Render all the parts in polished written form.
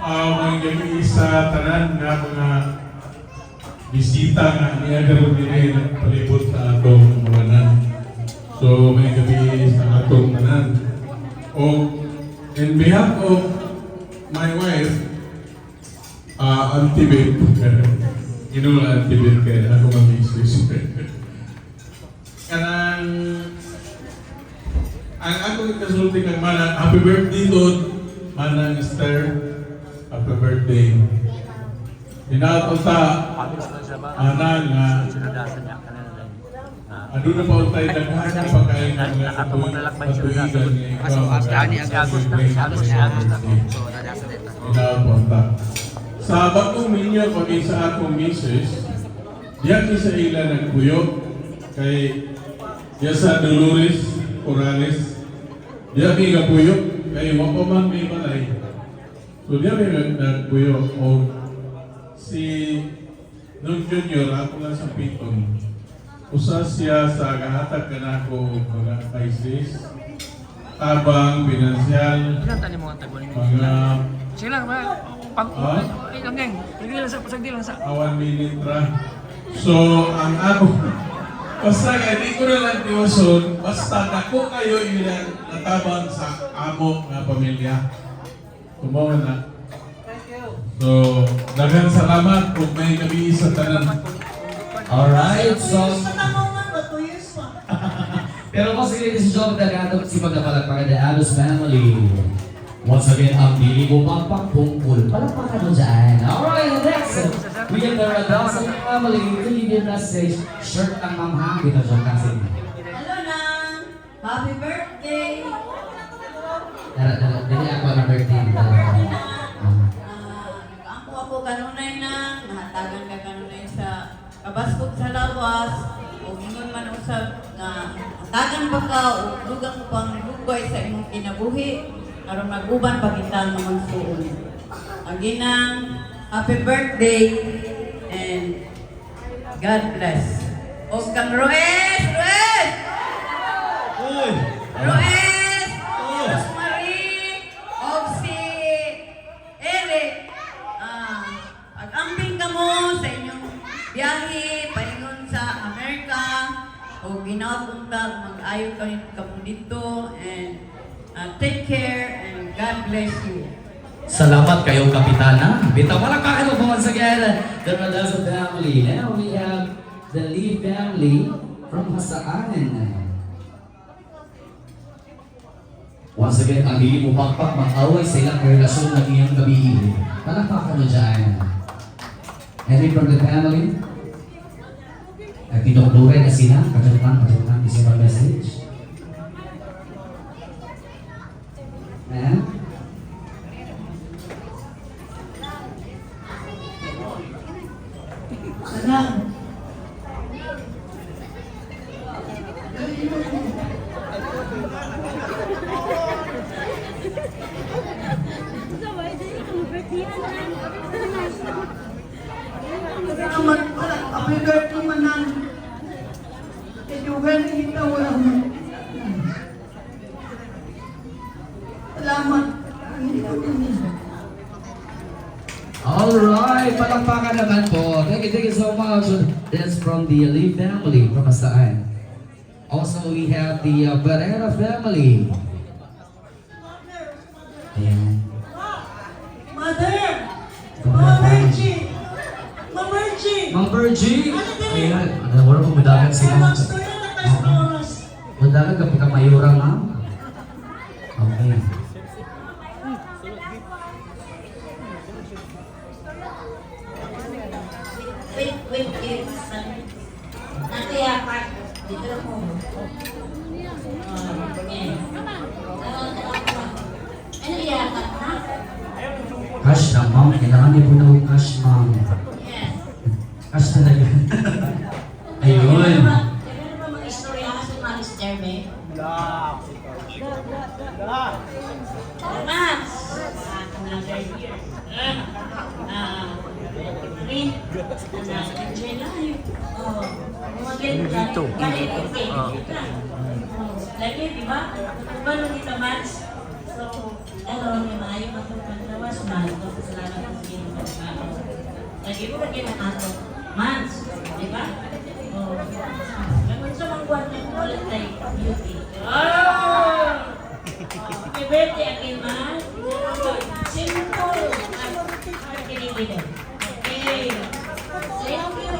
May gabi sa tanan nga mga bisita nga niya garo nila palibot sa atong tanan. So may gabi sa atong tanan. O in behalf of my wife, Auntie Beth, Auntie Beth kaya ako mag-express. Kanang ang akong kasulti kang mana, happy birthday Lord, manang Esther, happy birthday. Inapunta, anang nga, ano na pa untay daghan na pagkain ng mga katuigan niya inapunta. Sa bagong ninyo, pag sa akong misis, diyan sa ila nagkuyog, kay diyan sa Dolores Corrales, diyan may nagkuyog, kay wapaman may malay. So diyan may nagkuyog, o si Nung Junior, ako lang sa pitong, usa siya sa gahatag ka na ako mga crisis, tabang, pinansyal, mga sila ba? Ilang gang. Pagdi lang sa pasagdi lang sa. awan minitra. So, ang ako, basta hindi ko na lang tiwason, basta dako kayo ilang natabang sa amo nga pamilya. Tumawa na. So, daghang salamat kung may gabi sa tanan. Alright, so... Pero kung sige, ladies and gentlemen, nagato si pagkapalagpakan ng Ados family. Once again, ang Dili Mo Pakpak Pungkul. Palakpakan mo dyan. Alright, next, we have the Radasa family. Really good message. Shirt ang mamhang. Dito siya kasi. Hello na! Happy birthday! Dili ako na birthday. Nag-ampo ako kanunay na, nahatagan ka kanunay sa kabaskog sa lawas, o ingon man usab na hatagan pa ka, o dugang mo pang lugay sa imong kinabuhi, aron mag-uban pagitang mga suon. Ang ginang, happy birthday, and God bless. O kang Roes! Roes! Roes! Rosemary! O si Eric! Pag-amping ka mo sa inyong biyahe, paingon sa Amerika, o ginapunta, mag-ayo ka mo dito, and take care, and God bless you. Salamat kayo, Kapitana. Bitaw, palakpakan mo once again, the Radasa family. Now we have the Lee family from Hasaan. Once again, ang Dili Mo Pakpak, mag-away sa ilang relasyon ng iyong gabi. Palakpakan mo dyan. Any from the family? At tinuklurin na sila, kajutan, isa pa message. And? Salam. Happy birthday manan. Edugan kita walang. Salamat. Alright, palakpakan naman po. Thank you so much. That's from the Lee family from Hasaan. Also, we have the Barrera family. Ayan. Mother! Mama Virgie! Mama Virgie! Mang Virgie! Ayan, wala po madagan sila. Mama Stoya na tayo sa oras. Madagan ka pagkamayura, ma'am. Okay. Wait, natiyakan. Dito mo. Ano iyakan na? Cash na, ma'am. Kailangan niyo po na yung cash, ma'am. Yes. Cash talaga. Ayun. Kaya ba mga istorya ka sa mga Mr. Be? Max! Another year. Rin. Angela. Oh. Mga ganito. Lagi, di ba? Balo kita, Max? So, ano, may maayo matupad na was man, ito kasalanan ko sa ginong pagkano. Lagi mo lagi na ato, mans, di ba? O, ganun sa mga buwan ng ulit ay beauty. Oh! May birthday aking man. Simple. Okay. Thank you.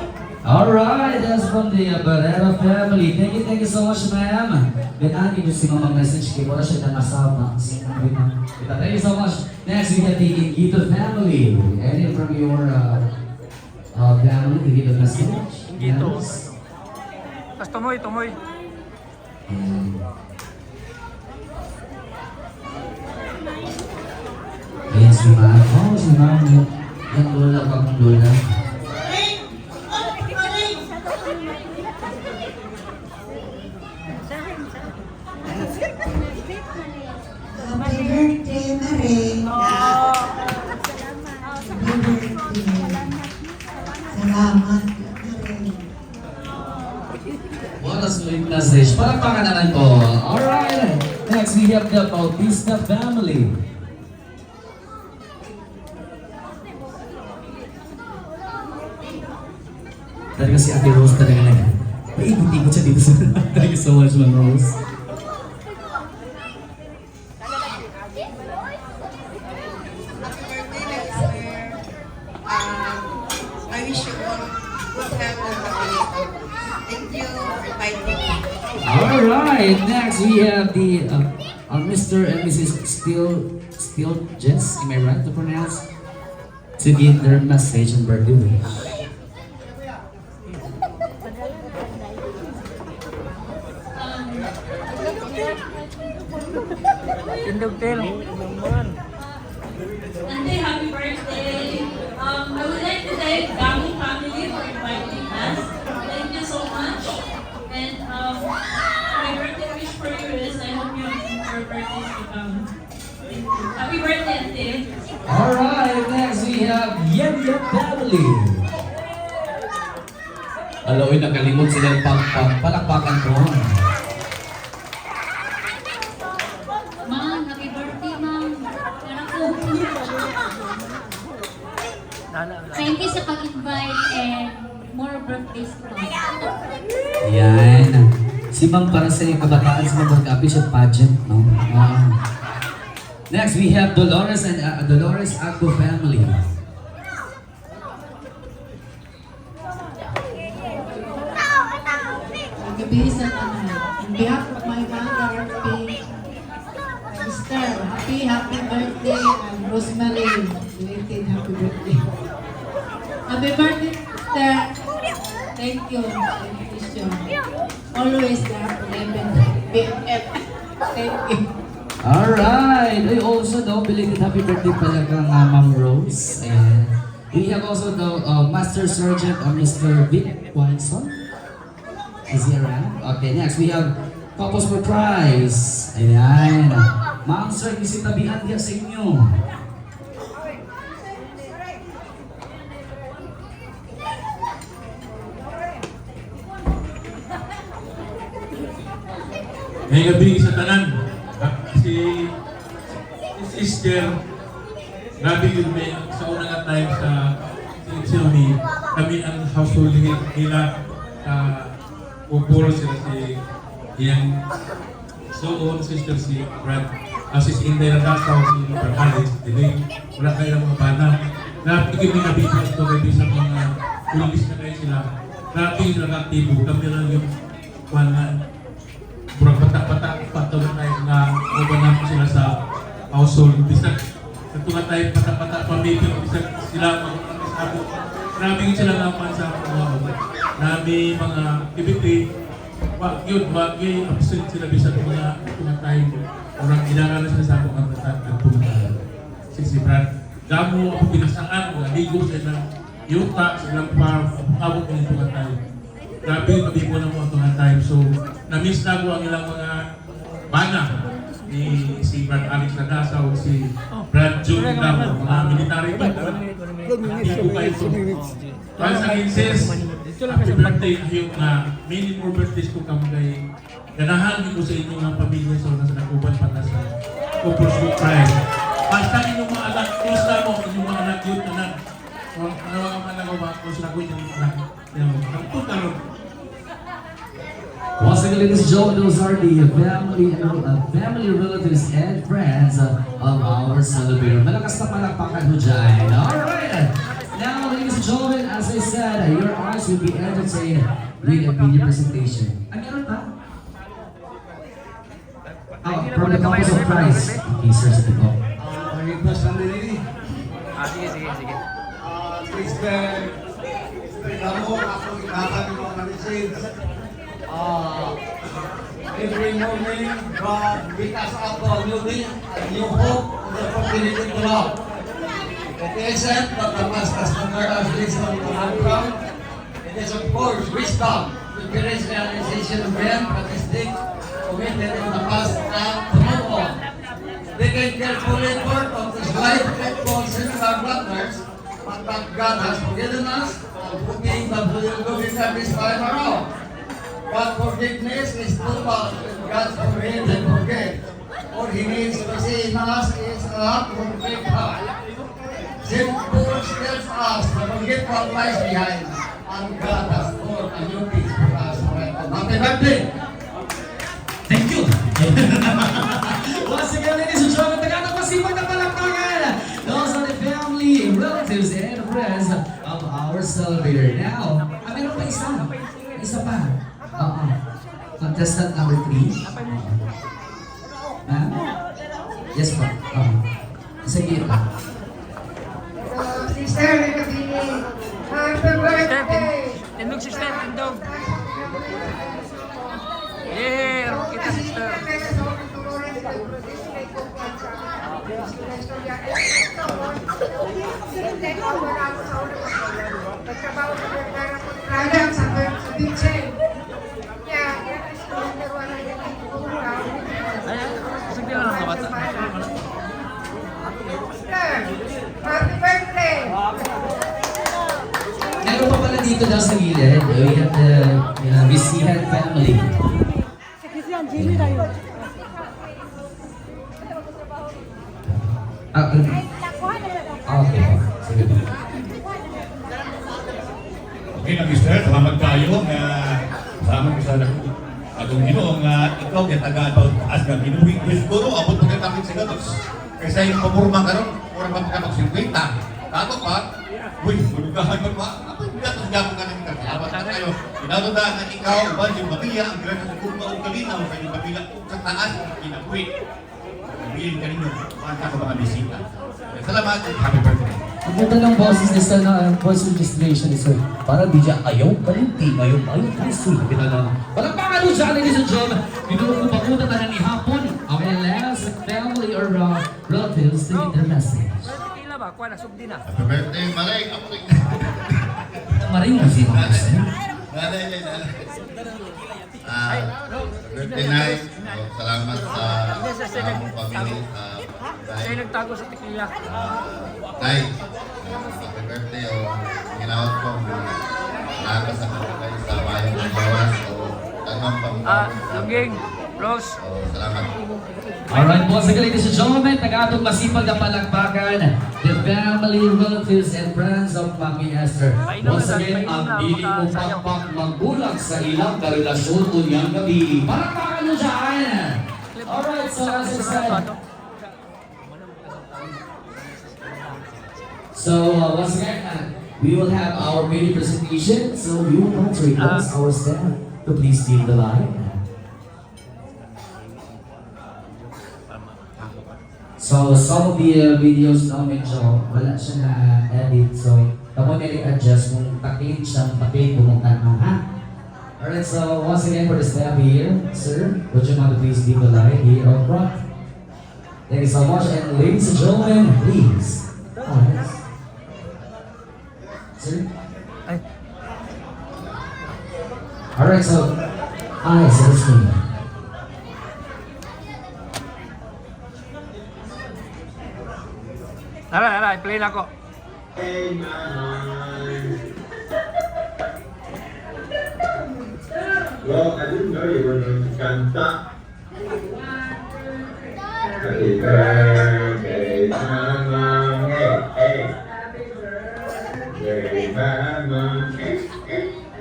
Alright, that's from the Barrera family. Thank you so much, ma'am. Ganaan yung gusto mo mag-message kay wala siya na nasama. Thank you so much. Next, we have the Ingito family. Any from your family, Ingito message? Ingito. Yes. Tapos tumoy. Ayan si ma'am. Oh, si ma'am. Yung lola pa kong lola. Ring! Ano ka ring? Happy birthday na rin. Happy birthday. Salamat na rin. What a sweet message. Palakpakan naman po. Alright. Next, we have the Bautista family. Talaga si Ate Rose talaga na yan. Paikot-ikot siya dito sa... Thank you so much, Ma'am Rose. I wish you all good health and happiness. Thank you for inviting me. Alright, next we have the Mr. and Mrs. Still Jess, am I right to pronounce? To give their message and birthday wish. Tindog tail. Ante, happy birthday. I would like to thank Gami family for inviting us. Thank you so much. And my birthday wish for you is I hope your birthdays to come. Thank you. Happy birthday, Ante. Alright, next we have Yenya family. Aloy, nakalimot sila ng palakpakan ko. Ma'am, happy birthday, ma'am. Anak ko. Thank you sa pag-invite and more birthdays to come. Yan. Si Ma'am para sa iyong kabataan sa mga mag-appreciate pageant, no? Wow. Next, we have Dolores and Dolores Agbo family. Gabi sa nanay. On behalf of my mother, Mr. Happy birthday, and Rosemary. Belated happy birthday. Happy birthday, Mr. Thank you. Invitation. Always there, 11 BFF. Thank you. Alright! I also know, belated happy birthday pala kang Ma'am Rose. Ayan. We have also the Master Sergeant Mr. Vic Wanson. Is he around? Okay, next we have Couples for Prize. Ayan. Ma'am Sir, isitabihan diyan sa inyo. May gabi sa tanan. Si Sister, grabe yun may sa unang nga time sa Xiaomi, kami ang household nila upuro sila si iyang soon sister si Brad, sis Inday na dasaw si Perhalis, Dilay, wala kayo ng mga bana. Napigil ni Nabito ito gabi sa mga pulis na kayo sila. Grabe yung nakaktibo, kami lang yung murang patak-patak patuloy tayo na ubanan ko sila sa household. Bisag sa tunga tayo patak-patak pamilya, bisag sila mag-asabo. Grabe yun sila naman sa mga grabe mga activity. Wag yun, absent sila bisag mga tunga tayo. Orang ginagawa sila sa akong ang tunga. Si Brad, damo ako pinasaan, mga ligo sa ilang yuta, sa ilang farm, abot ng tunga tayo. Grabe yung mabibo na mo ang tunga tayo. So, na-miss na ko ang ilang mga bana ni si Brad Alex Nagasaw, si Brad June Damo, mga military ba? Hindi ko kayo ito. Once again, sis, happy birthday ayun na many more birthdays ko kamo kay ganahan ko sa inyo ng pamilya sa nasa nakuban para sa Couples with Pride. Basta inyong mga anak, close na mo, inyong mga anak yun, anak. Ano ang anak ko ba, close na ko inyong anak. Nagpunta ron. Once again, ladies and gentlemen, those are the family, relatives, and friends of our celebrator. Malakas na palakpakan mo dyan. Alright! Now, ladies and gentlemen, as I said, your eyes will be entertained with a video presentation. Ay, meron pa? From the Campus of Christ. Okay, sir, sa ito. Request lang din ini. Sige. Kristen, ako ikakami mo ang message. Every morning, God wake us up to a new day, a new hope, and the opportunity to love. It isn't that the masters number us wisdom to hand from. It is of course wisdom to raise realization of them, statistic, committed in the past and to move on. They can carefully work on this life and concern our brothers, but that God has forgiven us, and hoping that we will do it this time around. God's forgiveness is total, and God's forgive and forget. All He needs to see in us is a heart of great heart. St. Paul tells us to forget what lies behind, and God has poured a new peace for us forever. Happy birthday! Thank you! Once again, ladies and gentlemen, tagatang masipag na palakpakan! Those are the family, relatives, and friends of our celebrator. Now, meron pa isa. Isa pa. Contestant number 3. Yes po. Sige pa. Sister Recabini, happy birthday! Tindog, sister, tindog. Yeah, kita sister. Sige lang mga bata. Happy birthday! Meron pa pala dito daw sa gilid. We have the Visihan family. Okay. Sige po. Okay na mister, salamat kayo nga salamat ka sa atong Ginoo nga ikaw kay taga-about as nga binuwi siguro abot pa kita sa gatos. Kaysa yung pamurma karon, ora pa ka mag-50. Dato pa, uy, bulugahan mo pa. Apa yung gatos gyapon ka nang salamat na kayo. Pinatuda na ikaw ba yung pamilya ang gran sa kurma o kalinaw sa yung pamilya sa taas kinabuhi. Sabihin ka ninyo, manta ko mga bisita. Salamat, happy birthday. Ang ganda ng boses ni Sir na voice registration ni Sir. Parang di siya ayaw palinti, ayaw Kristo. Palagpakan mo siya, ladies and gentlemen. Pinulong ko pakutan na ni Hapon. Okay, last family or relatives to get their message. Tequila ba? Kuha na, subdi na. Happy birthday, Maring. Ako rin. Maring mo si Max. Birthday night. Salamat sa among pamilya. Sa'yo nagtago sa tequila. Tay, happy birthday. Ginawat ko. Lakas sa kayo sa mayong gawas. Tanong pang Luging, Rose. salamat. Alright, once again, ladies and gentlemen, tagatong masipag na palakpakan, the family, relatives, and friends of Mami Esther. Once again, ang piling mo pakpak magbulag sa ilang karelasyon unyang gabi. Palakpakan mo dyan! Alright, so as I said, once again, we will have our video presentation, so we would like to request our staff to please steal the line. So, some of the videos na medyo wala siya na-edit. So, tamo nila adjust kung takin siyang takin pumunta ng ha. Alright, so once again for the staff here, sir, would you mind to please leave the line here up front? Thank you so much. And ladies and gentlemen, please. Alright. Sir? Alright, so, eyes, let's go. Tara, play na ako. Well, I didn't know you were going to canta. Happy birthday, Mama. Hey, hey. Birthday, Mama.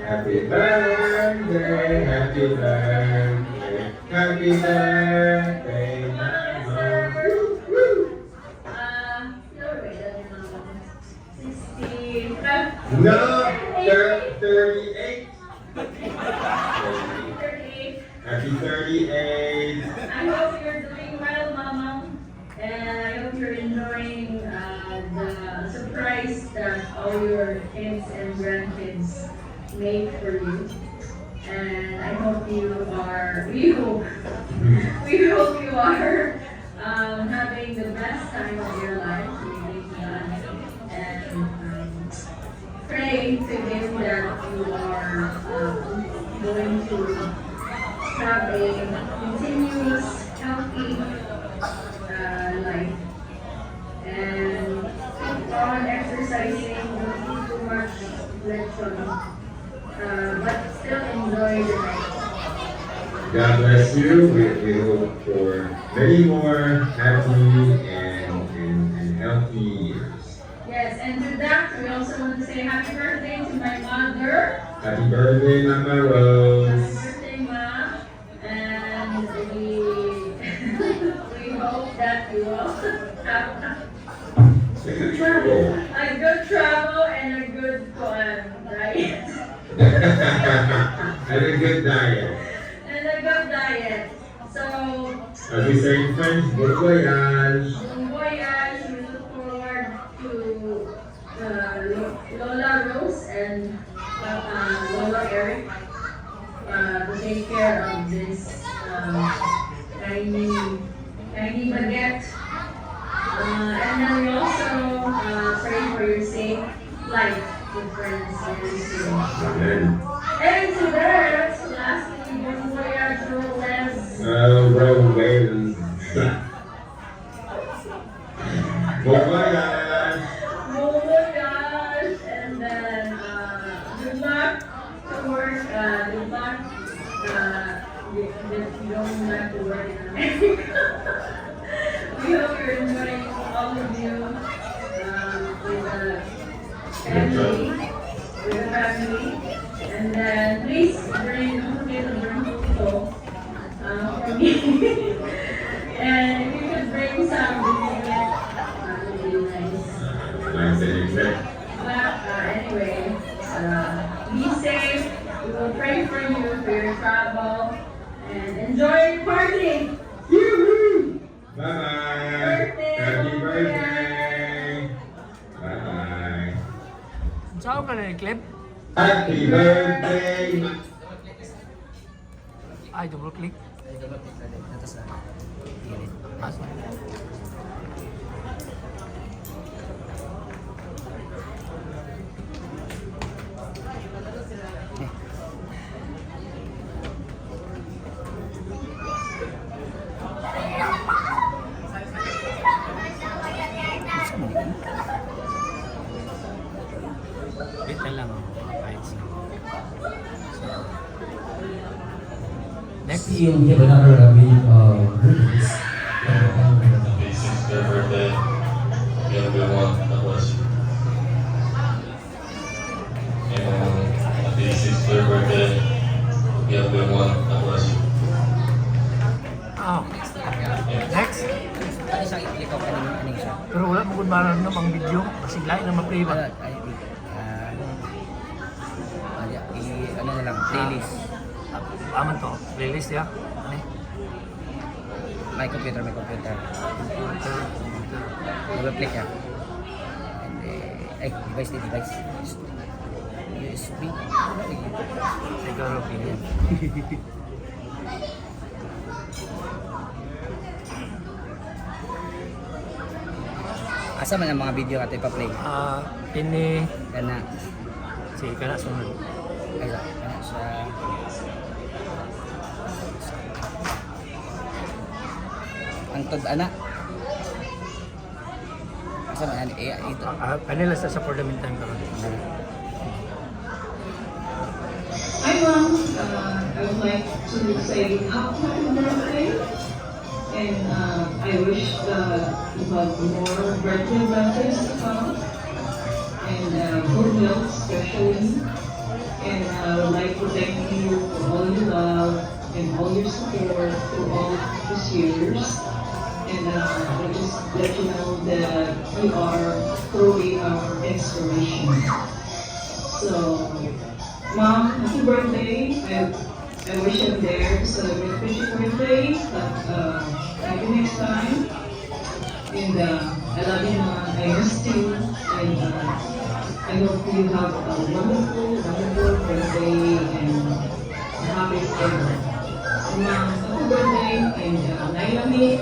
Happy birthday, happy birthday, happy birthday, Mama. Woo, woo. No, 38. Happy 38. I hope you're doing well, Mama. And I hope you're enjoying the surprise that all your kids and grandkids made for you. And I hope we hope you are having the best time of your life. And pray to Him that you are going to have a continuous, healthy life. And keep on exercising, don't eat too much lechon, but still enjoy the night. God bless you. We hope for many more happy and healthy years. Yes, and with that, we also want to say happy birthday to my mother. Happy birthday, Mama Happy Rose. birthday, Ma. And we hope that you will have A good travel. a good travel and a good diet. And a good diet. And a good diet. So, As we say in French, bon voyage. bon voyage. We look forward to Lola Rose and Lola Eric to take care of this tiny baguette. And then we also pray for your safe flight to France very soon. Amen. And to that, lastly, bon voyage, Roles. Rowlands. Bon voyage. Oh my gosh! And then, good luck to work. Good luck. You don't have to work in America. We hope you're enjoying all of you with the family. And then please bring photo for me. And if you could bring some, that would be nice. Nice and exact. But anyway, be safe. We will pray for you for your travel and enjoy your party. Yoo-hoo! Bye-bye. Birthday. Happy birthday. Bye-bye. Saan ka na clip? Happy birthday. Ay, double click. Ah, wait na lang. Kahit sa... Next. Still, we have another greetings. This is their birthday. You have a good one. God bless you. And this is their birthday. You have a good one. God bless you. Oh. Next. Ano sa i-click off kaning siya? Pero wala mo kung maramdaman ang video. Kasi lahat na ma-play ba? Ano na lang, playlist. Aman to. Playlist ya. Ano eh? May computer. Double click ya. And device. USB. Siguro opinion. Asa man ang mga video natin pa-play? Ini Kana. sige ka na sunod. Ay, kana sa... Antod, ana. Asa man, ito. Kanila sa for the meantime ka ron. Hi, Mom. I would like to say happy birthday. And I wish that you have more birthday blessings to come. And good health especially. And I would like to thank you for all your love and all your support through all these years. And I just let you know that you are truly our inspiration. So, Mom, happy birthday. I wish I'm there to celebrate your birthday, but maybe next time. And I love you, Mom. I miss you. And I hope you have a wonderful birthday and a happy ever. So, Mom, happy birthday and Nailami.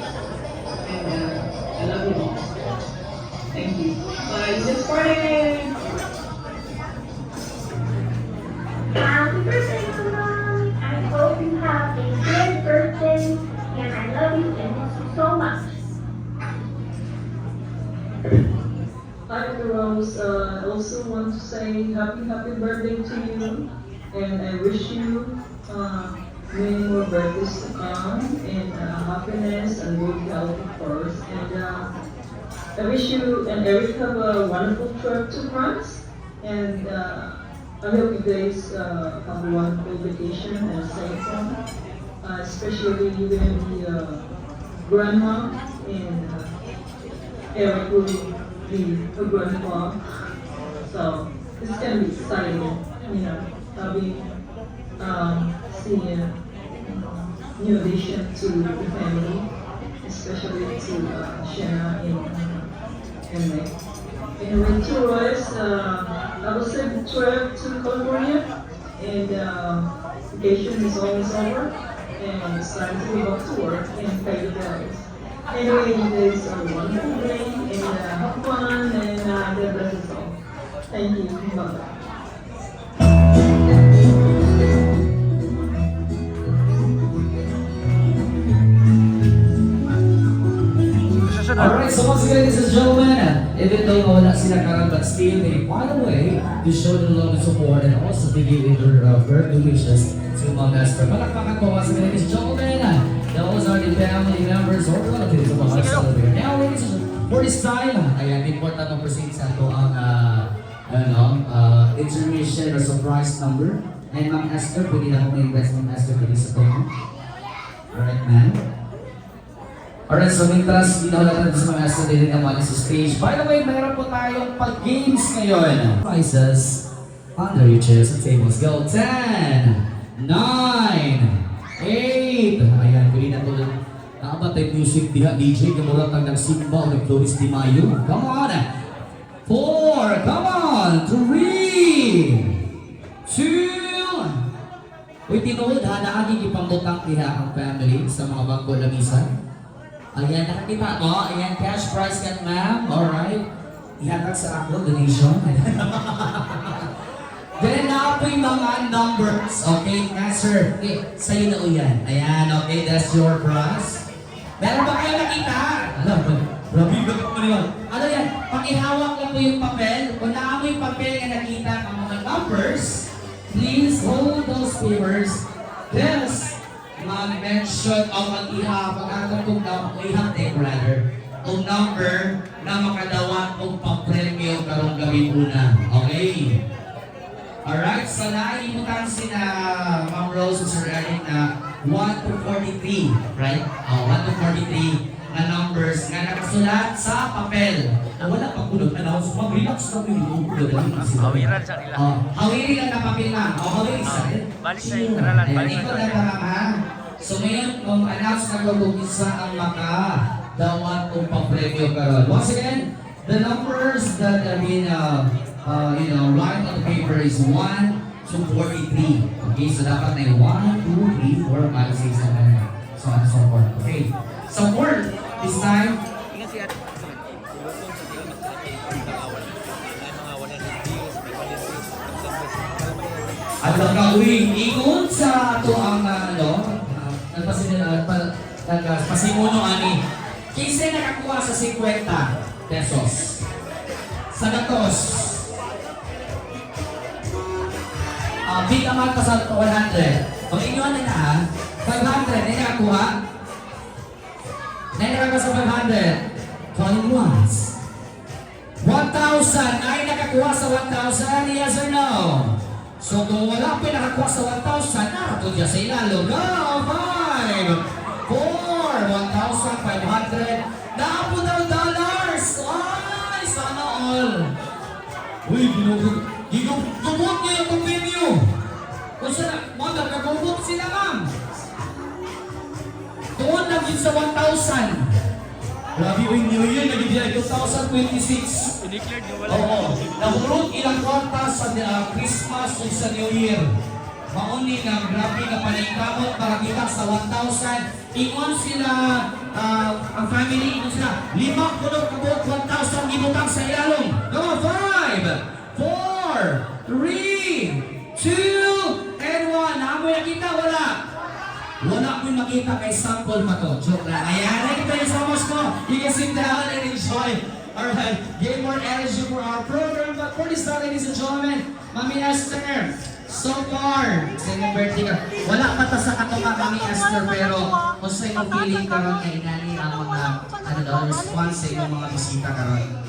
And I love you all. Thank you. Bye. This party. Happy birthday, Mama! I hope you have a great birthday, and I love you and miss you so much. Hi, Rose. I also want to say happy birthday to you, and I wish you many more birthdays to come, and happiness and good health, of course. And I wish you and Eric have a wonderful trip to France, and I hope you guys have a wonderful vacation and a safe one, especially you and the grandma, and Eric will be a grandpa. So it's gonna be exciting, you know, having seeing a new addition to the family, especially to Shanna and Nick. Anyway, to us, I will say the trip to California, and vacation is almost over, and it's time to go back to work and pay the bills. Anyway, you guys are a wonderful day, and have fun, and God bless us all. Thank you. Bye-bye. Alright, so once again, ladies and gentlemen, even though wala sila karan, but still they find a way to show their love and support and also to give their birthday wishes to mga master. Palakpakan po once again, ladies and gentlemen. Those are the family members or relatives of mga celebrity. Now, ladies and gentlemen, for this time, ayan, important na proceed sa ito ang intermission or surprise number. And Ma'am Esther, pwede na akong invest Ma'am Esther, pwede sa ito. Alright, ma'am. Alright, so mintas, ginawala natin sa mga Esther din naman sa stage. By the way, mayroon po tayong pag-games ngayon. Prizes under your chairs and tables. Go, 10, 9, 8. Ayan, pwede na ito. Nakabatay music diha, DJ. Kamulat ang nagsimba o nag-Floris Di Mayo. Come on. 4, come on. 3, 2. Uy, tinuod ha, nakakikipambutang diha ang family sa mga bangko lamisan. Ayan, nakakita mo. Ayan, cash prize yan, ma'am. Alright. Ihatag sa ako, donation. Then, na po yung mga numbers. Okay, answer. Okay, sa'yo na yan. Ayan, okay, that's your prize. Meron ba kayo nakita? Alam, grabe ko yun. Ano yan? Pakihawak lang po yung papel. Kung naamoy mo yung papel na nakita ang mga numbers, please hold those papers. Yes. Mag-mention o mag-ihap kung ihap rather kung number na makadawan kung pang-premyo karong gabi una. Okay? Alright, so naimutan sina Ma'am Rose and Sir Eric na 1 to 43, right? 1 to 43 na numbers na nakasulat sa papel. Wala pa kulog na so mag-relax na pinulog. Hawiran sa nila. Hawirin lang na papel na. Hawirin sa nila. Balik sa internalan. Balik sa internalan. So ngayon, kung announce na kung isa ang makadawan kung pang-premyo karon. Once again, the numbers that have been right on the paper is 1 to 43. Okay, so dapat na 1, 2, 3, 4, 5, 6, 7, so on and so forth. Okay, so for this time, at nagkawing ikon sa ito ang pasimuno ani. Kinsa nakakuha sa 50 pesos. Sa gatos. Big amount pa sa 100. Pag inyo na 500 ay nakakuha. Ay nakakuha sa 500. 21s. 1,000. Ay nakakuha sa 1,000. Yes or no? So kung wala pa nakakuha sa 1,000, narato dyan sa ilalo. Go! 5, 4, 1,500. Naapo ng dollars! Ay, sana all! Uy, ginugumot niyo yung convenue! Kung sila, ma'am, nagkagumot sila, ma'am! Tuon lang yun sa 1,000. Grabe yung New Year, nagigilay 2026. I-declare nyo wala. Oo, nahulog ilang kwarta sa Christmas o sa New Year. Mauni nga, grabe nga panaykamot para kita sa 1,000. Ingon sila, ang family, ingon sila, 5 kulog kabot 1,000 gibutang sa ilalong. Go, 5, 4, 3, 2, and 1. Naamoy na kita, wala. Wala ko'y makita kay sample pa to. Joke lang. Ayan, thank you so much po. You can sit down and enjoy. Alright, give more energy for our program. But for this time, ladies and gentlemen, Mami Esther, so far, sa inyong birthday ka, wala pa ta sa katuka, Mami Esther, pero kung sa inyong feeling karon kay Nani ang mga response sa inyong mga bisita karon.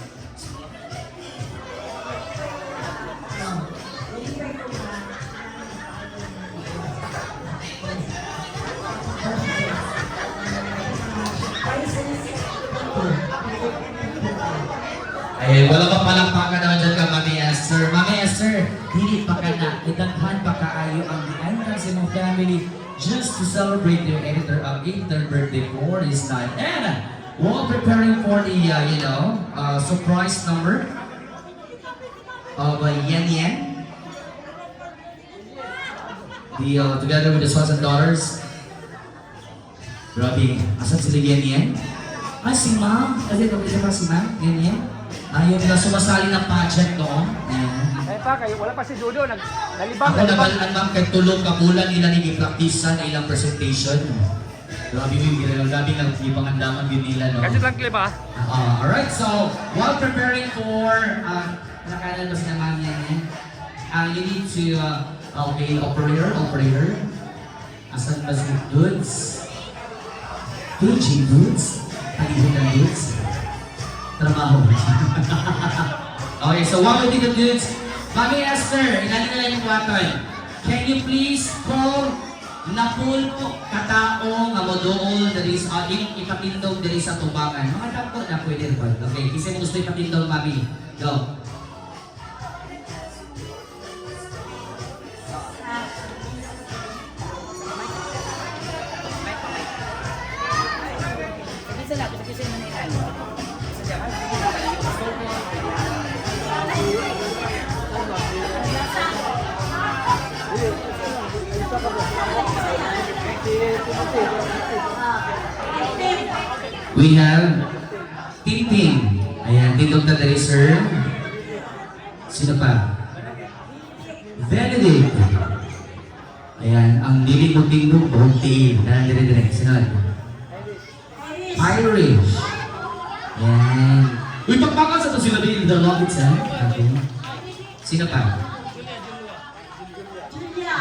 Ay, wala pa palakpakan naman dyan ka, Mami Esther. Mami Esther, hindi pa ka na, itaghan pa kaayo ang diantan sa mong family just to celebrate your 83rd birthday for this night. And while preparing for the, surprise number of Yen Yen, together with the sons and daughters, grabe, asan sila Yen Yen? Ay, si Ma'am. Kasi ito siya pa si Ma'am. Yen Yen. Ayun na sumasali ng pageant noon. Ayan. Ay pa, kayo, wala pa si Dudo. Nalibang. Ako nabalaan ma'am kay tulog kapulan nila ni i-practice na ilang presentation. Grabe yung grabe ng ipangandaman din nila, no? Kasi lang clip ah. Alright, so while preparing for nakalan ba sila ma'am yan? You need to okay, operator. Asan ba si Dudes? Dudes? Pagiging ng Dudes? Trabaho. Okay, so what we did the Dudes? Mami Esther, ilalim na lang yung waton. Can you please call Napulpo kataong nga modool dari sa ipatindog dari sa tubangan. Mga dako na pwede rin. Okay, kasi gusto ipatindog, Mami. Go. We have Tintin. Ayan, tindog na dari, sir. Sino pa? Benedict. Ayan, ang dili mo tindog, Bontin. Dahan dire-dire. Sinod. Irish. Ayan. Uy, pagpakal sa ito sila din the Lovitz, ha? Okay. Sino pa?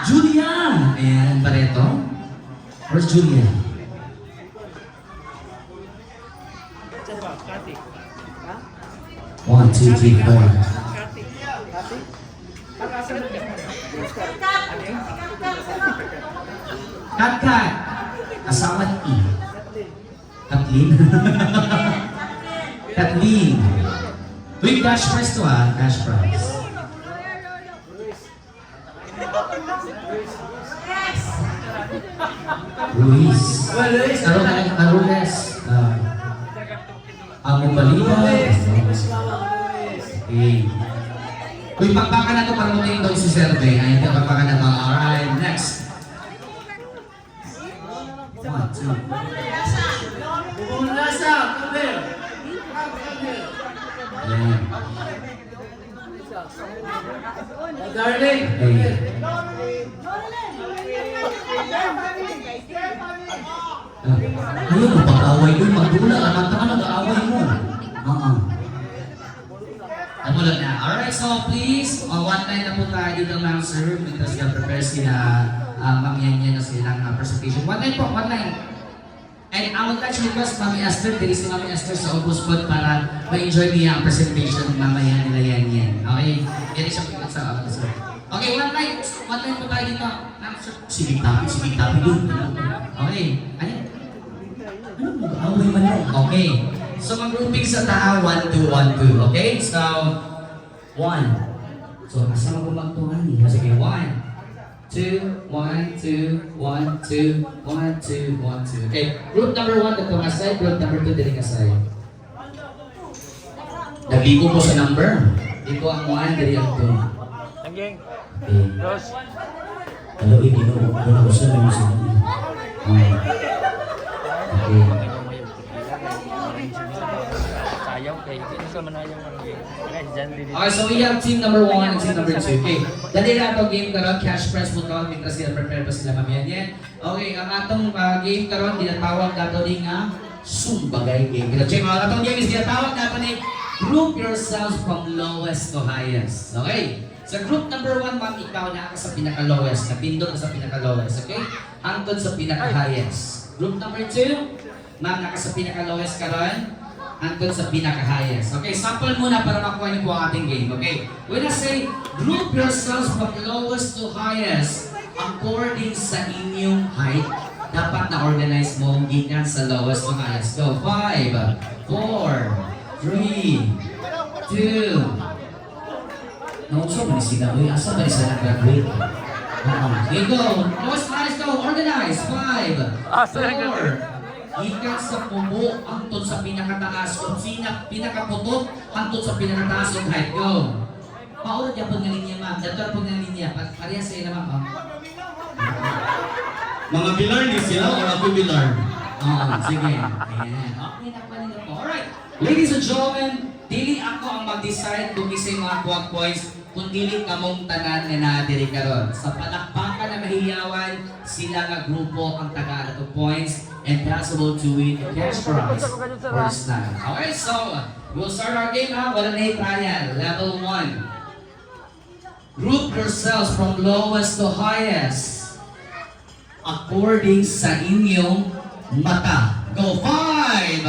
Julia. Ayan, Pareto. Where's Julia? One, two, three, four. Kat. Asawa ni E. Kathleen. Kathleen. Uy, cash prize to ha. Cash prize. Luis. Karoon ka ng Arules. Ang balita. Okay. Uy, pagpaka na ito para mo tingin daw si Serve. Ay, hindi pagpaka na mga. Alright, next. 1, 2. Nasa, come there. Ayan. Darling. Hey. Ayun, pag-away ko, magdula. Ano nag-aaway mo? Ano lang na. Alright, so please, one line na po tayo dito ng sir because you prepare sila mangyan na silang presentation. One line po, one line. And I would like to request Mami Esther, dili si Mami Esther sa August pod para ma-enjoy niya ang presentation mamaya nila yan. Okay? Yan siya sa August. Okay, one line po tayo dito. Sige tabi doon. Okay, ano? Away man lang. Okay. So mag-grouping sa taha, 1, 2, 1, 2. Okay? So, 1. So, kasama ko magtuhan. Sige, 1. 2, 1, 2, 1, 2, 1, 2, 1, 2. Okay, group number 1 dito kasay, group number 2 dito kasay. Nagligo ko sa number. Dito ang 1, dito ang 2. Langgeng. Okay. Dos. Hello, Igino. Ano ko sa mga sa mga? Okay. Sayaw kay hindi sa manayang langgeng. Okay, so we have team number 1 and team number 2. Okay, dali na ito game karon, cash prize po ito, mitra sila, prepare pa sila mamaya yan. Okay, ang atong game karon, dinatawag nato din nga sumbagay game. Check mga atong game is dinatawag nato ni group yourselves from lowest to highest. Okay, sa group number 1, ma'am, ikaw na ka sa pinaka-lowest, napindot ka sa pinaka-lowest, okay? Hangtod sa pinaka-highest. Group number 2, ma'am, naka sa pinaka-lowest karon, hangtod sa pinaka-highest. Okay, sample muna para makuha niyo po ang ating game. Okay, when I say group yourselves from lowest to highest according sa inyong height, dapat na-organize mo gikan sa lowest to highest. So, 5, 4, 3, 2, nauso ba ni sila? Uy, asa ba ni sila nag-graduate? Okay, go! Lowest to highest, go! Organize! 5, 4, ikat sa pubo hangtod sa pinakataas. Kung pinakaputot hangtod sa pinakataas yung height. Go! Paulad niya po nga linya, ma'am. Dator po nga linya. Parehas sa'yo naman, ma'am. Mga pilar ni sila o ako pilar? Oo, sige. Ayan. Okay, napanin na po. Alright. Ladies and gentlemen, dili ako ang mag-decide kung isa yung mga quad points kung dili kamong tanan nga naadiri karon. Sa palakpakan na mahiyawan, sila nga grupo ang taga to points and possible to win the cash prize first time. Okay, so we'll start our game ha. Wala na trial. Level 1. Group yourselves from lowest to highest according sa inyong mata. Go! 5,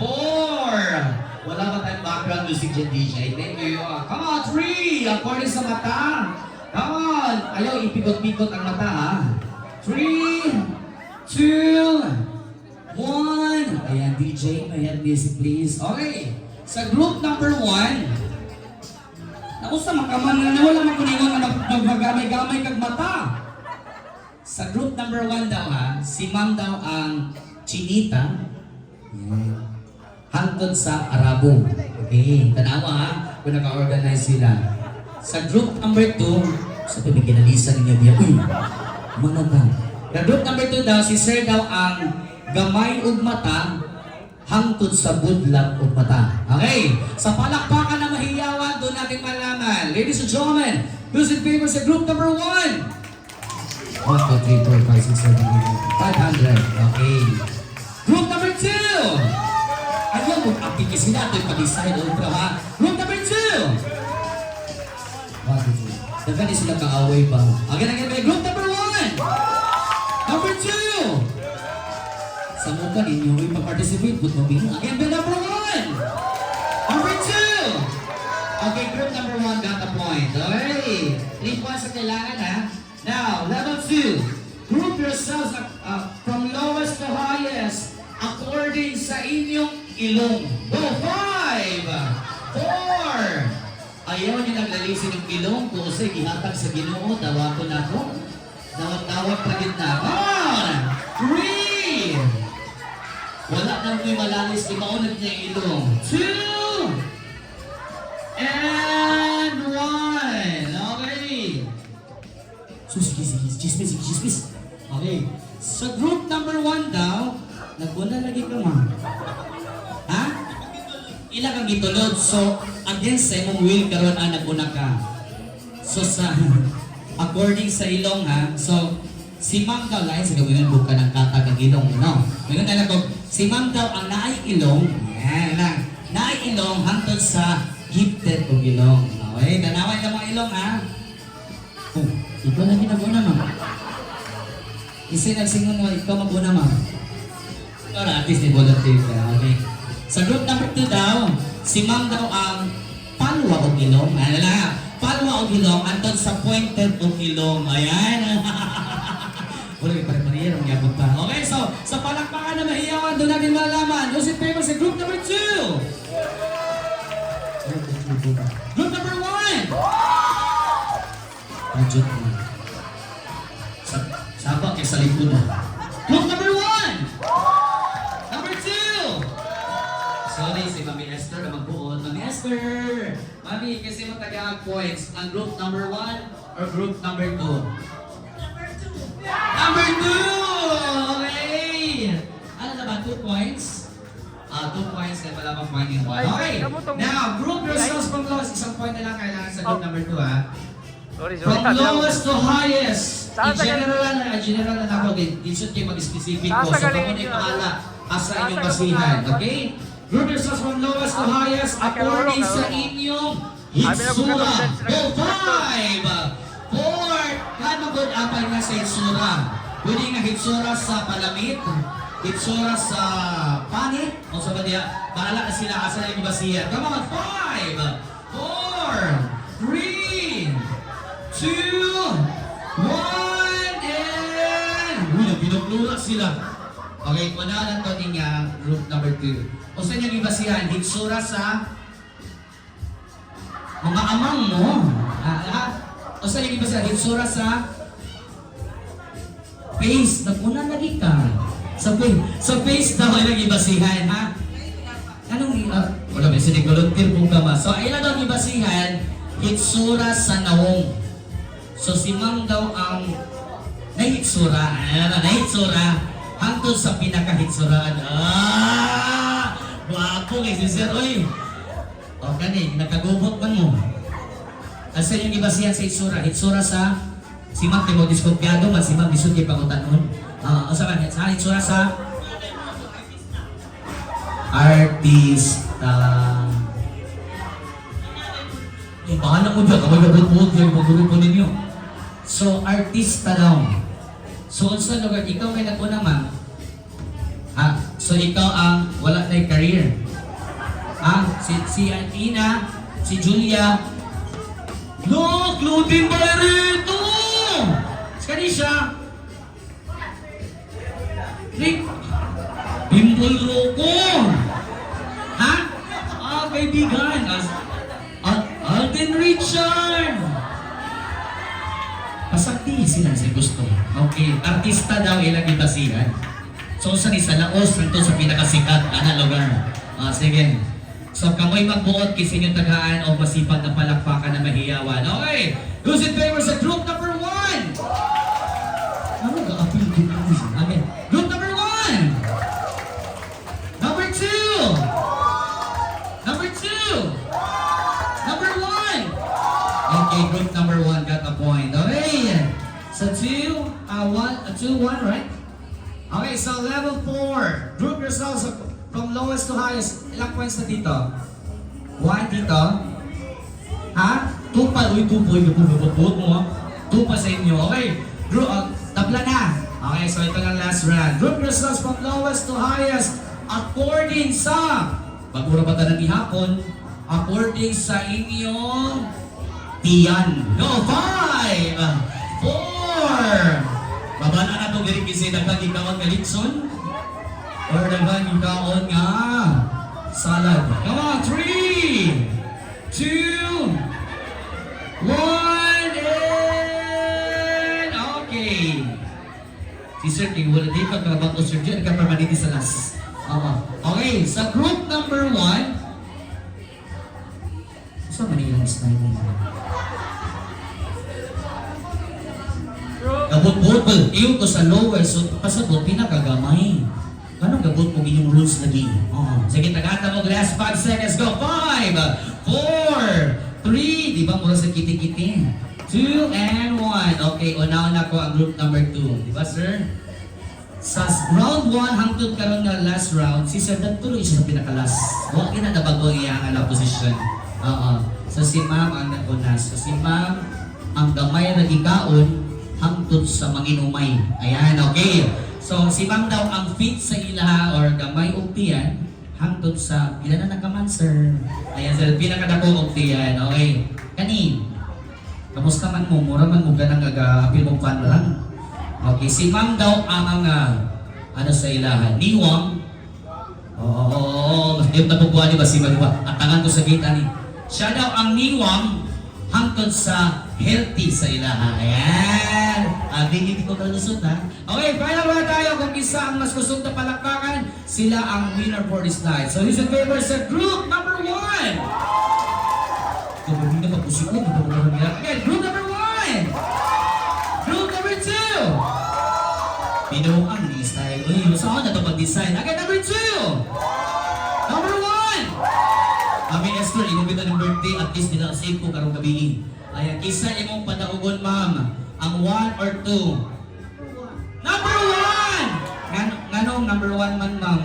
4, wala ba tayong background music dyan, DJ? Thank you. Come on, 3! According sa mata. Come on! Ayaw, ipikot-pikot ang mata, ha? 3, 2, 1. Ayan, DJ, may hand music, please. Okay. Sa group number 1, nakusta makaman na wala makuningon na magmagamay-gamay kag mata. Sa group number 1 daw, ha? Si ma'am daw ang chinita. Ayan. Hangtod sa Arabo. Okay, tanawa ha, kung naka-organize sila. Sa group number 2, sa ito may kinalisan ninyo biya, uy, mana ba? Sa group number 2 daw, si sir daw ang gamay ug mata, hangtod sa budlak ug mata. Okay, sa palakpakan na mahiyawan, doon natin malaman. Ladies and gentlemen, who's in favor sa group number 1? 1, 2, 3, 4, 5, 6, 7, 8, 500. Okay. Group number 2! Ayaw mo apike sila ito yung pag-decide ultra ha. Group number 2! Daga di sila kaaway ba? Again, group number 1! Number 2! Sa mukha ninyo, yung mag-participate, but mabing. Again, number 1! Number 2! Okay, group number 1 got the point. Okay, 3 points ang kailangan ha. Now, level 2. Group yourselves from lowest to highest according sa inyong ilong. Go! 5, 4. Ayaw niyo naglalisin ng ilong kung sa'y ihatag sa Ginoo, dawako na ko. Dawat-dawat pa rin na. 1, 3. Wala na mo'y malalis, imaunag niya yung ilong. 2, and 1. Okay. So, sige. Chismis. Okay. Sa group number 1 daw, naguna lagi ka, ma'am. Ha? Ilang kang gitulod. So, against sa imong will karon naguna ka. So, sa according sa ilong ha. So, si ma'am daw lain sa gawin buka ng katag ang ilong, no? Ngayon alam ko, si ma'am daw ang naay ilong. Yan lang. Naay ilong hangtod sa gifted o ilong. Okay, tanawan ka mga ilong ha. Oh, ikaw na ginaguna, ma'am. Kasi nagsingon mo, ikaw maguna, ma'am. At least may volunteer ka, okay? Sa group number 2 daw, si Ma'am daw ang palwa o gilong. Ano lang, palwa o gilong, andun sa pointed o gilong. Ayan. Wala yung pare-pareho, ang yabot pa. Okay, so, sa palakpakan na mahiyawan, doon natin malalaman. Who's in favor sa group number 2? Group number 1! Budget mo. Saba kay sa likod mo. Group number 1! Number 2! Sorry, si Mami Esther na magbuod. Mami Esther! Mami, kasi mo taga points. Ang group number 1 or group number 2? Number 2! Okay! Ano na ba? 2 points? 2 points na pala pang point in 1. Okay! Now, group yourselves from lowest. Isang point na lang kailangan sa group number 2, ha? From lowest to highest. General na ako. Di should kayo mag-specific ko. So, kamo na yung pahala asa inyong basihan. Okay? Group yourselves from lowest to highest according sa inyong hitsura. Go 5! 4! Kano good apay nga sa hitsura? Pwede nga hitsura sa palamit, hitsura sa panit, o sa badya, bahala na sila asa na yung basihan. Come on, 5! 4! 3! 2! 1! And... Uy, binuklura sila. Okay, unahan to din nga group number 2. O sa inyong ibasihan, hitsura sa mga amang mo. O sa inyong ibasihan, hitsura sa face. Naguna lagi ka. Sa face daw ay nag-ibasihan, ha? Anong wala may sinigolontir po ka ma. So, ilan daw ibasihan, hitsura sa naong. So, si Ma'am daw ang nahitsura. Nahitsura hangtod sa pinakahitsuraan. Wapo kay si Sir. Oy! O, kani, nakagubot man mo. Asa yung ibasihan sa hitsura? Hitsura sa si Ma'am Timo diskumpiyado man, si Ma'am disod kay pangutanon. Sa hitsura sa artista. Bahala mo dyan, kamay gabot-bot yung pag-grupo ninyo. So, artista daw. So, sa lugar, ikaw may naguna, ma'am. So, ikaw ang wala na yung career. Si Antina, si Julia. Look! Claudine Balerito! Kanisha! Rick! Bimbol Roko! Ha? Kaibigan! Alden Richard! Pasakti sila sa gusto. Okay, artista daw ilang ibasihan. So, sa isa laos nito sa pinakasikat na lugar. Sige. So, kamoy magbuot kasi inyong tagaan o masipag na palakpakan na mahiyawan. Okay, who's in favor sa group number 1? Ano ga-appeal din natin? Okay, group number 1! Number 2! Number 2! Number 1! Okay, group number 1 got a point. Okay, so 2, 1, right? Okay, so level 4. Group yourselves from lowest to highest. Ilang points na dito? 1 dito. Ha? 2 pa. Uy, 2 po. Ibububot mo. 2 pa sa inyo. Okay. Group, tabla na. Okay, so ito na last round. Group yourselves from lowest to highest according sa bagura pa tayo ng ihapon. According sa inyong tiyan. Go! 5! 4! Baba na itong dirikisi. Nagpag-ikaon nga Litson? Or nagpag-ikaon nga salad? Come on! 3! 2! 1! And... Okay! Si Sir King, wala din pagkabang o Sir Jen, nagkapamaniti sa last. Okay, sa group number 1, saan man ilang slide nila? Gabot-bot, iyo ko sa lower, so pasabot, pinakagamay. Anong gabot mo inyong rules lagi? Sige, tagata mo, last 5 seconds, go! 5, 4, 3, di ba mura sa kiti-kiti? 2 and 1. Okay, una-una ko ang group number 2. Di ba, sir? Sa round 1, hangtod karon nga last round, si Sir Dagtuloy siya sa pinakalas. Huwag na nabago iyang ala position. So si Ma'am ang nauna. So si Ma'am ang gamay na gikaon hangtod sa manginumay. Ayan, okay. So So si Ma'am daw ang fit sa ilaha or gamay og tiyan hangtod sa pila na nagaman sir. Ayan sir, pinakadako og tiyan. Okay. Kani. Kamusta man mo? Mura man mo ganang aga-apil mo pan lang. Okay, si Ma'am daw ang ano sa ilaha, niwang. Oo, yung nabubuha ba si Madwa? At tangan ko sa gate ani. Siya daw ang niwang hangtod sa healthy sa ilaha. Ayan. Hindi ko kalusot ha. Okay, final na tayo kung isa ang mas gustong palakpakan. Sila ang winner for this night. So, who's in favor sa group number 1? So, hindi na magpusikot. Okay, group number 1. Group number 2. Pinuhang ni style. Uy, saan na ito pag-design? Okay, number 2. Number 1. Kami Esther, inubita ng birthday, at least nila save ko karong gabi. Ayan, isa imong padaugon, ma'am. Ang 1 or 2? Number 1! Nganong number 1 man, ma'am?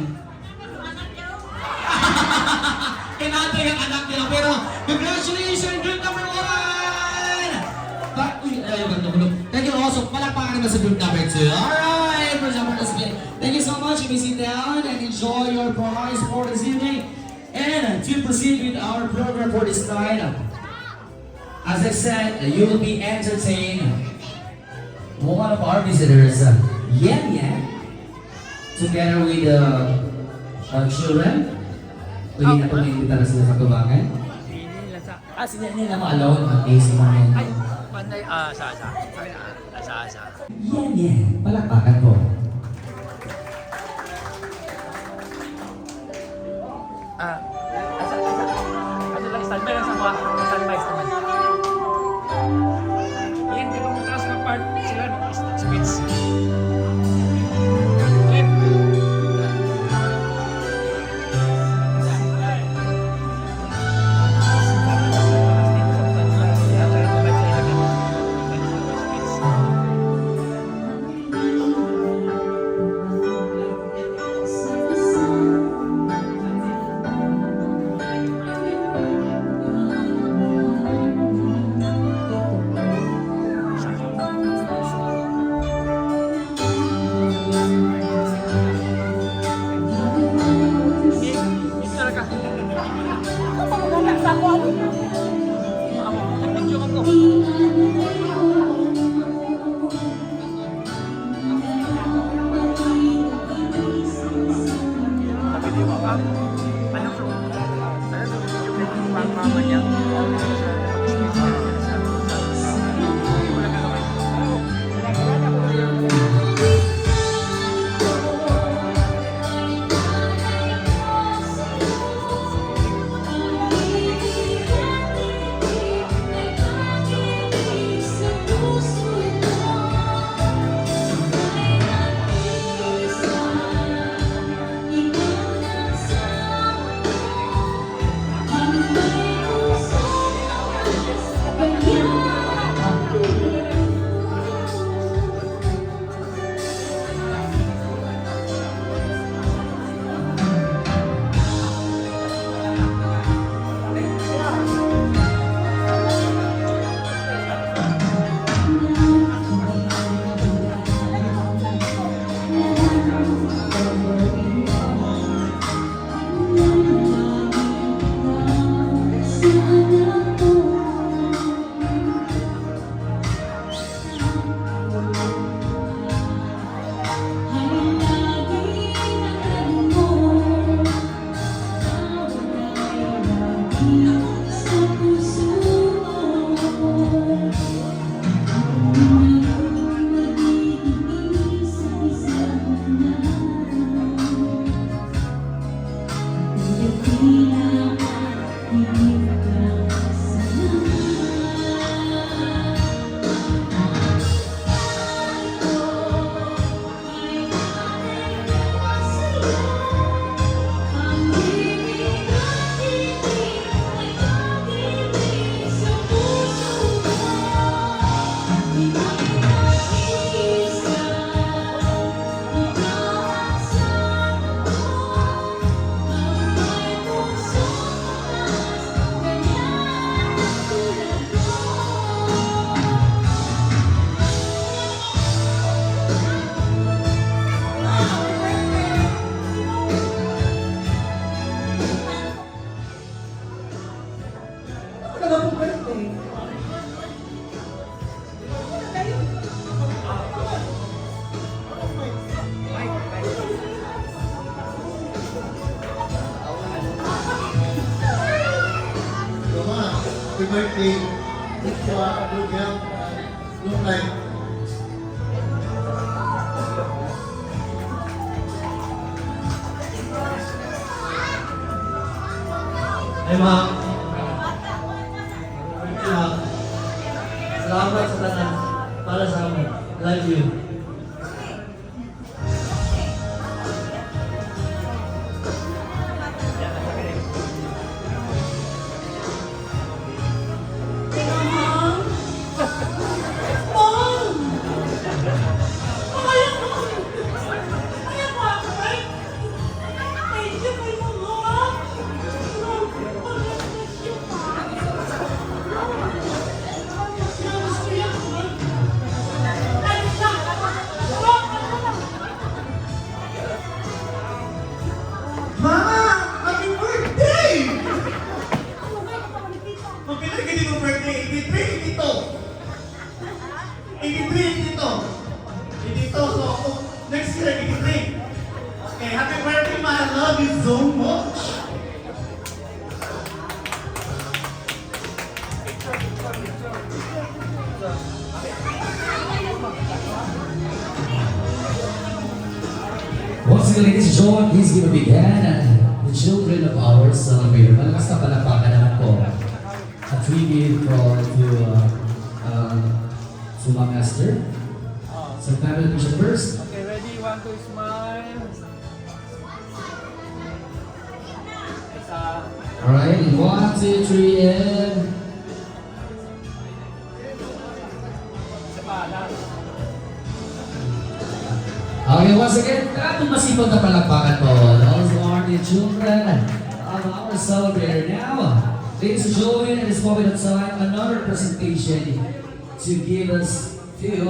Tinato yung anak nila, pero congratulations, group number 1! Thank you also. Palakpakan naman sa group number 2. Alright, for example, thank you so much. You may sit down and enjoy your prize for this evening. And to proceed with our program for this night, as I said, you will be entertained. One of our visitors, Yan Yan, together with children. Pwede na itong imbita na sila sa tubangan. Sila nila ma-alone at least naman. Ay, panday, sa. Yan Yan, palakpakan po. Ano lang, standby lang sa mga standby naman. Yan, di ba mo transfer part sila no? Speeds. Yan. Happy birthday. Wish you a good health and long life. Hey, Ma'am. Salamat sa tanan para sa amin. Love you. Once again, ladies and gentlemen, please give a big hand and the children of our celebrator. Malakas na palakpakan naman po. A tribute to Suma Master. So, family picture first. Okay, ready? 1, 2, smile. Alright, 1, 2, 3, and... Okay, once again, atong masipag na palakpakan po. Those are the children of our celebrator. Now, ladies and gentlemen, at this moment of time, another presentation to give us, to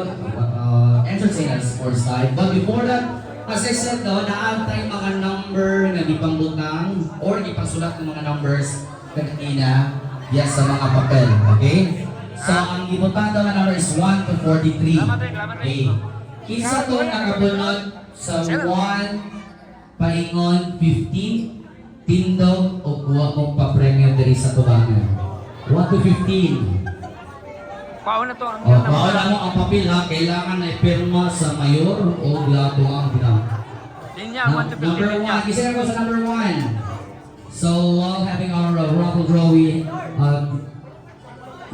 entertain us for side. But before that, as I said, naantay mga number na ipangbutang or ipangsulat ng mga numbers kanina yes, sa mga papel. Okay? So, ang ibutang daw na number is 1 to 43. Okay. Isa to nakabunod sa 1 paingon 15 tindog o kuha mong pa-premium diri sa tubangan. 1 to 15. Pauna to ang Pauna mo ang papel ha. Kailangan na ipirma sa mayor o lato ang pinang. Linya, 1 to 15 Number linya. 1. Isa ko sa number 1. So while having our raffle drawing,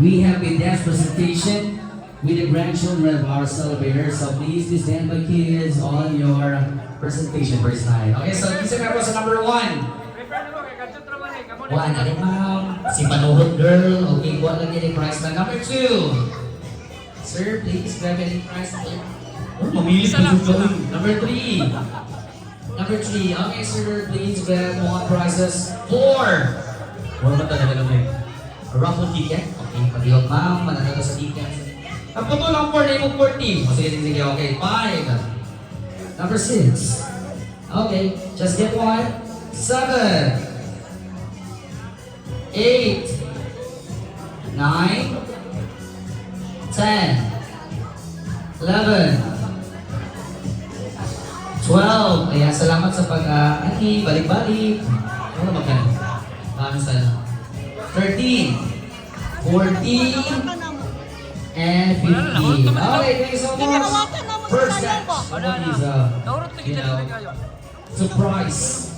we have a dance presentation with the grandchildren of our celebators. So please stand by kids on your presentation first time. Okay, so isa ko sa number 1. Wala na rin ma'am. Si Panuhod Girl. Okay, buwan lang yun yung prize na. Number 2. Sir, please grab any prize. Oh, mamili po sa Number 3. Number 3. Okay, sir, please grab more prizes. 4. Wala ba talaga naman? A raffle ticket. Okay, pag-iwag ma'am. Mananalo sa ticket. Ang puto lang 4 na yung 40. O sige, sige, okay. 5. Number 6. Okay, just get 1. 7. 8, 9, 10, 11, 12. Ayan, salamat sa pag-ani, balik-balik. Ano ba ka? Sa 13, 14, and 15. Okay, thank you so much. First batch. Surprise.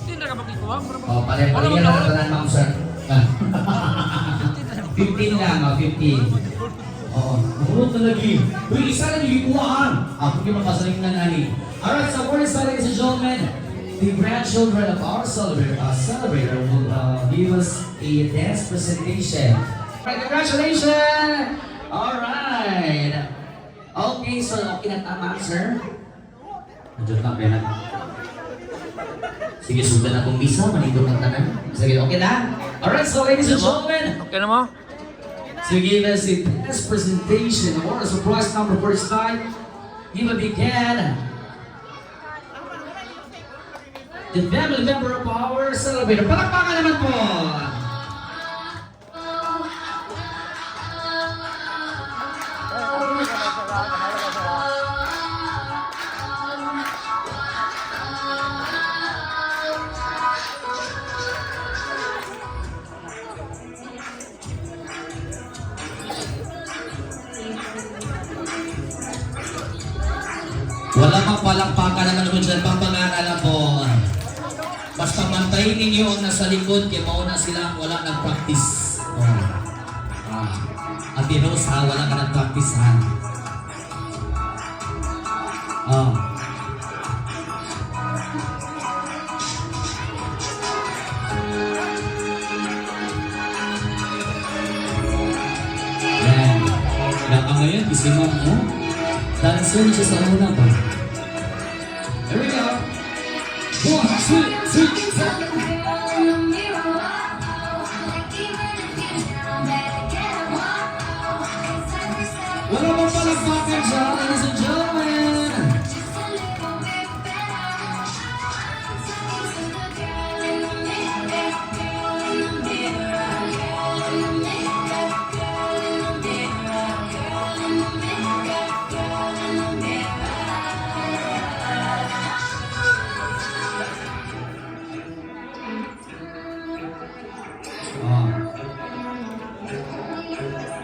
15 na ka magkikuha? Oh, pare-pareha na natanan ma'am sir. 15 lang, 15. Oo, makulot na lagi. Uy, isa na nagikuhaan. Ako yung makasaling na nani. Alright, so for this, ladies and gentlemen, the grandchildren of our celebrator will give us a dance presentation. Alright, congratulations! Alright. Okay, so okay na tama, sir. Nandiyan lang, Bena. Sige, sundan akong misa, manindog ng tanan. Sige, okay na? Alright, so ladies and gentlemen, Okay na mo? to give us a dance presentation or a surprise number for this time, he will begin the family member of our celebrator. Palakpakan naman po! Wala pang palakpakan naman naman dyan, pampangaralan po. Basta mantayin ninyo ang nasa likod, kaya mauna sila, wala nag-practice. Oh. Ate Rose ha, wala ka nag-practice ha. Oh. Yan. Naka ngayon, isimam mo. Dancer siya sa una ba? Here we go. 1, 2, 3, 4. Wala bang palakpakan dyan, ladies and gentlemen?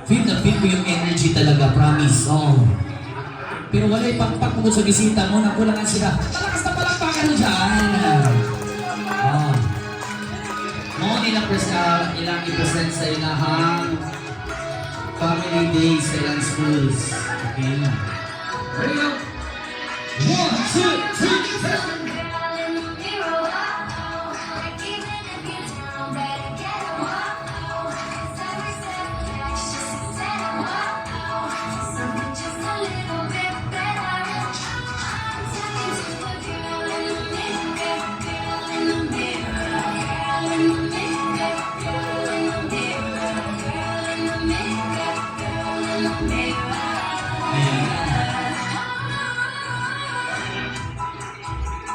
Feel na feel mo yung energy talaga, promise. Oh. Pero wala ipakpak mo sa bisita mo, nakulangan sila. Malakas na palakpakan mo dyan. Oh. Mo ilang i-present sa ilahang family days sa ilang schools. Okay. Ready go. 1, 2, 3, 4.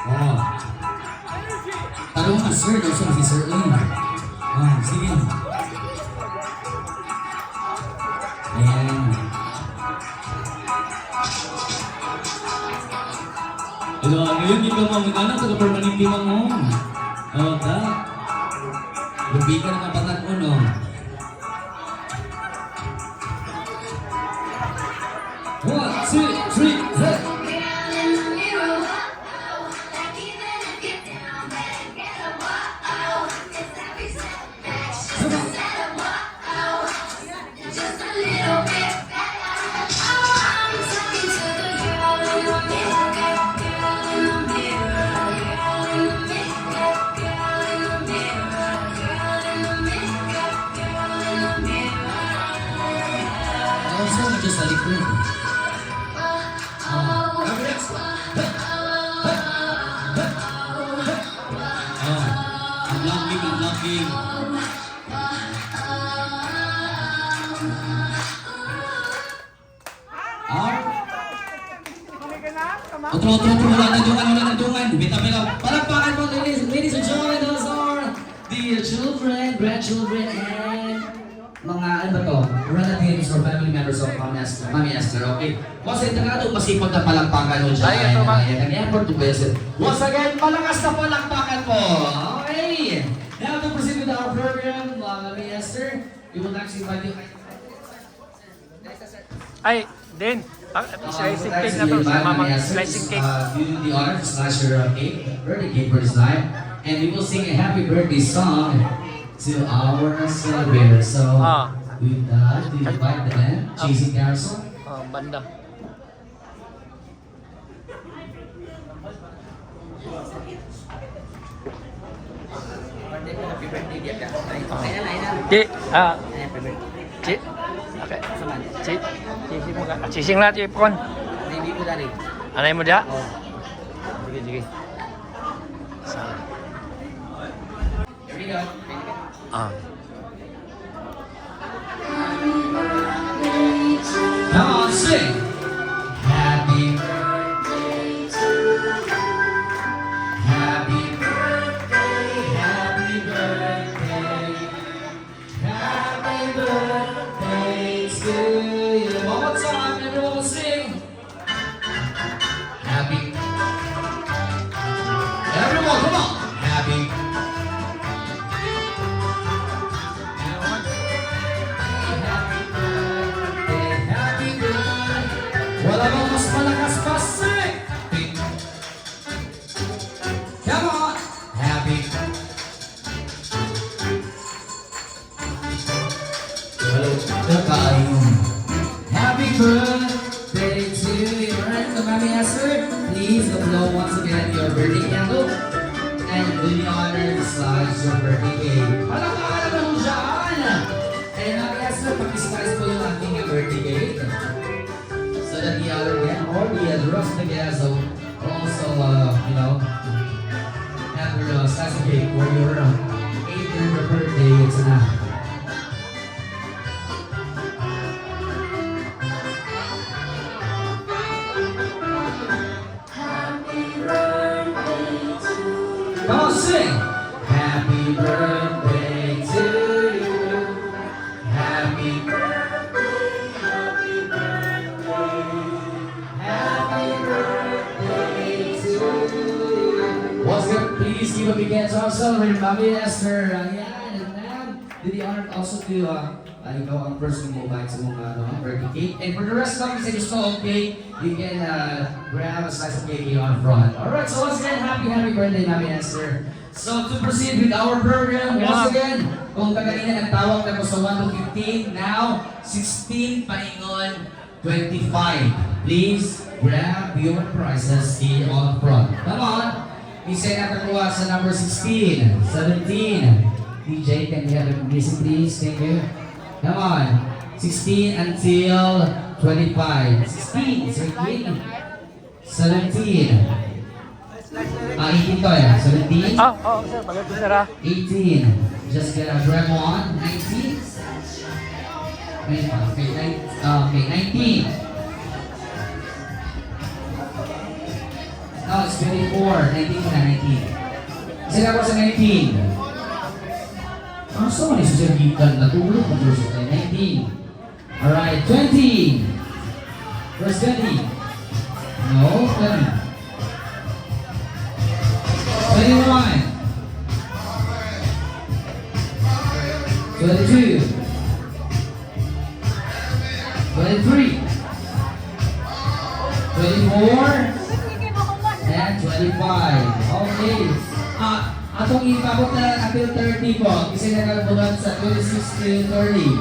Oh. Tarong ka, sir. Daw siya si Sir Lynn. Oh, sige. Ayan. Hello, ngayon hindi ka mamagana sa permanente mo mo. Oh, ta. Lubi ka na kapatid mo, no? One, two, three, four. Just sa likod. Ang lambing, ang lambing. Otro, wala na dungan. Bita-bita. Palakpakan po, ladies and gentlemen, those are the children, grandchildren, and mga ano ba to? Relatives or family members of Mami Esther, okay? Once again, Tagalog, masipag na palakpakan mo dyan. Ay, ito ba? Ang effort to visit. Once again, malakas na palakpakan po. Okay. Now to proceed with our program, Mami Esther, we will actually invite you. Ay, din. Slicing cake na to. Si Mama, slicing cake. You the honor to slice your cake, birthday cake for this night. And we will sing a happy birthday song to our celebrator. So, we invite the band, Chasing Carousel. Banda. Happy birthday dia ka. Ci, Ci. Okay. Ci. Cising mo ka. Cising lah, Ci Pon. Hindi ko dari. Anay mo dia? Sige. Here we go. Come on, sing. Happy birthday to you. Happy birthday, happy birthday. Happy birthday to you. One more time, everyone will sing. Happy. Everyone, come on. Happy. Kakain. Happy birthday to you. Alright, so Mami Esther, please blow once again your birthday candle and do the honor to slice your birthday cake. Palakpakan naman mo dyan! And Mami Esther, pakislice po yung ating birthday cake. So that the other guest or the rest of the guests also, you know, have your slice of cake for your 8th birthday tonight. Come on, sing! Happy birthday to you. Happy birthday, happy birthday. Happy birthday to you. Once again, please give a big hand to our celebrating Mami Esther. Ayan, and ma'am, do the honor also to ikaw ang first mobile sa mga birthday cake. And for the rest of you, gusto okay, you can grab a slice of cake here on front. Alright, so once again, happy birthday, Mami Esther. So to proceed with our program, once again, kung kaganina nagtawag na po sa 1 to 15, now 16 paingon 25. Please grab your prizes here on front. Come on! Isa na takuha sa number 16, 17. DJ, can you have a music please? Thank you. Come on. 16 until 25. 16, 17. 17. 18 to eh. 17. Sir, bagay ko sir ha. 18. Just gonna grab one. 19. Okay, 19. No, it's 24. 19 na, 19. Sila ko sa 19. Ang sama ni Sir Gitan na tulog ang verse 19. Alright, 20. Verse 20. No, 20. 21. 22. 23. 24. And 25. Okay. Atong ipabot na until 30 po. Kasi nagkabulan sa 26 to 30.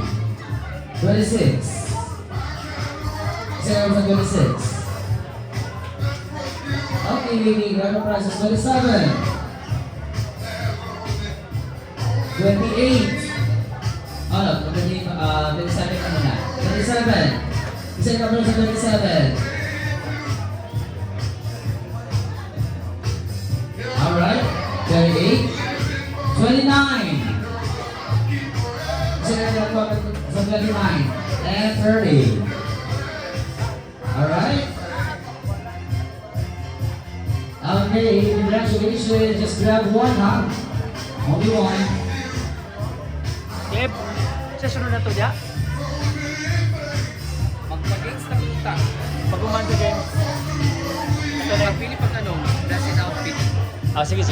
26. Kasi nagkabulan sa 26. Okay, baby. Grab ang prices. 27. 28. Ano? 27 ka muna. 27. Kasi nagkabulan sa 27. Alright. 28, 29, 29, and 30. Alright? Okay, congratulations. Just grab one, huh? Only one. Deb, sa sunod na to dya? Magpag-games na kita. Pag-uman to game. Ito na. Pili pag ano, dress and outfit. Sige.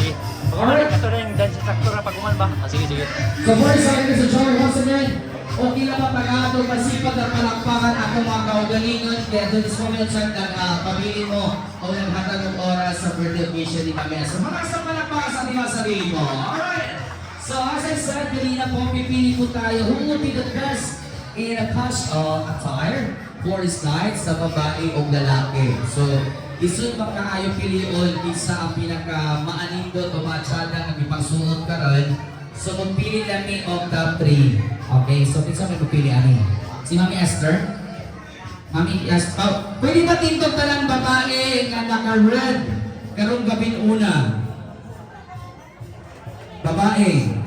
Pag-uman, ito na yung dance instructor na pag-uman ba? Sige. So for example, sa Joy, once again, okay na mapag-ato, masipag at palakpakan ako mga kaugalingon. Kaya doon is moment siya pamili mo o naghatag ng oras sa birthday occasion ni Mami Esther. Mga isang palakpakan sa ating mga sarili mo. Alright! So as I said, kanina po, pipili po tayo who will be the best in a casual attire for his nights sa babae o lalaki. So, isun makaayo pilion isa ang pinaka-maanindot o matsyada ng ipagsuot ka ron. So, magpili kami of the 3. Okay, so kinsa may magpili ani? Si Mami Esther? Mami Esther, pwede ba tindog ka lang babae nga naka-red karong gabing una? Babae.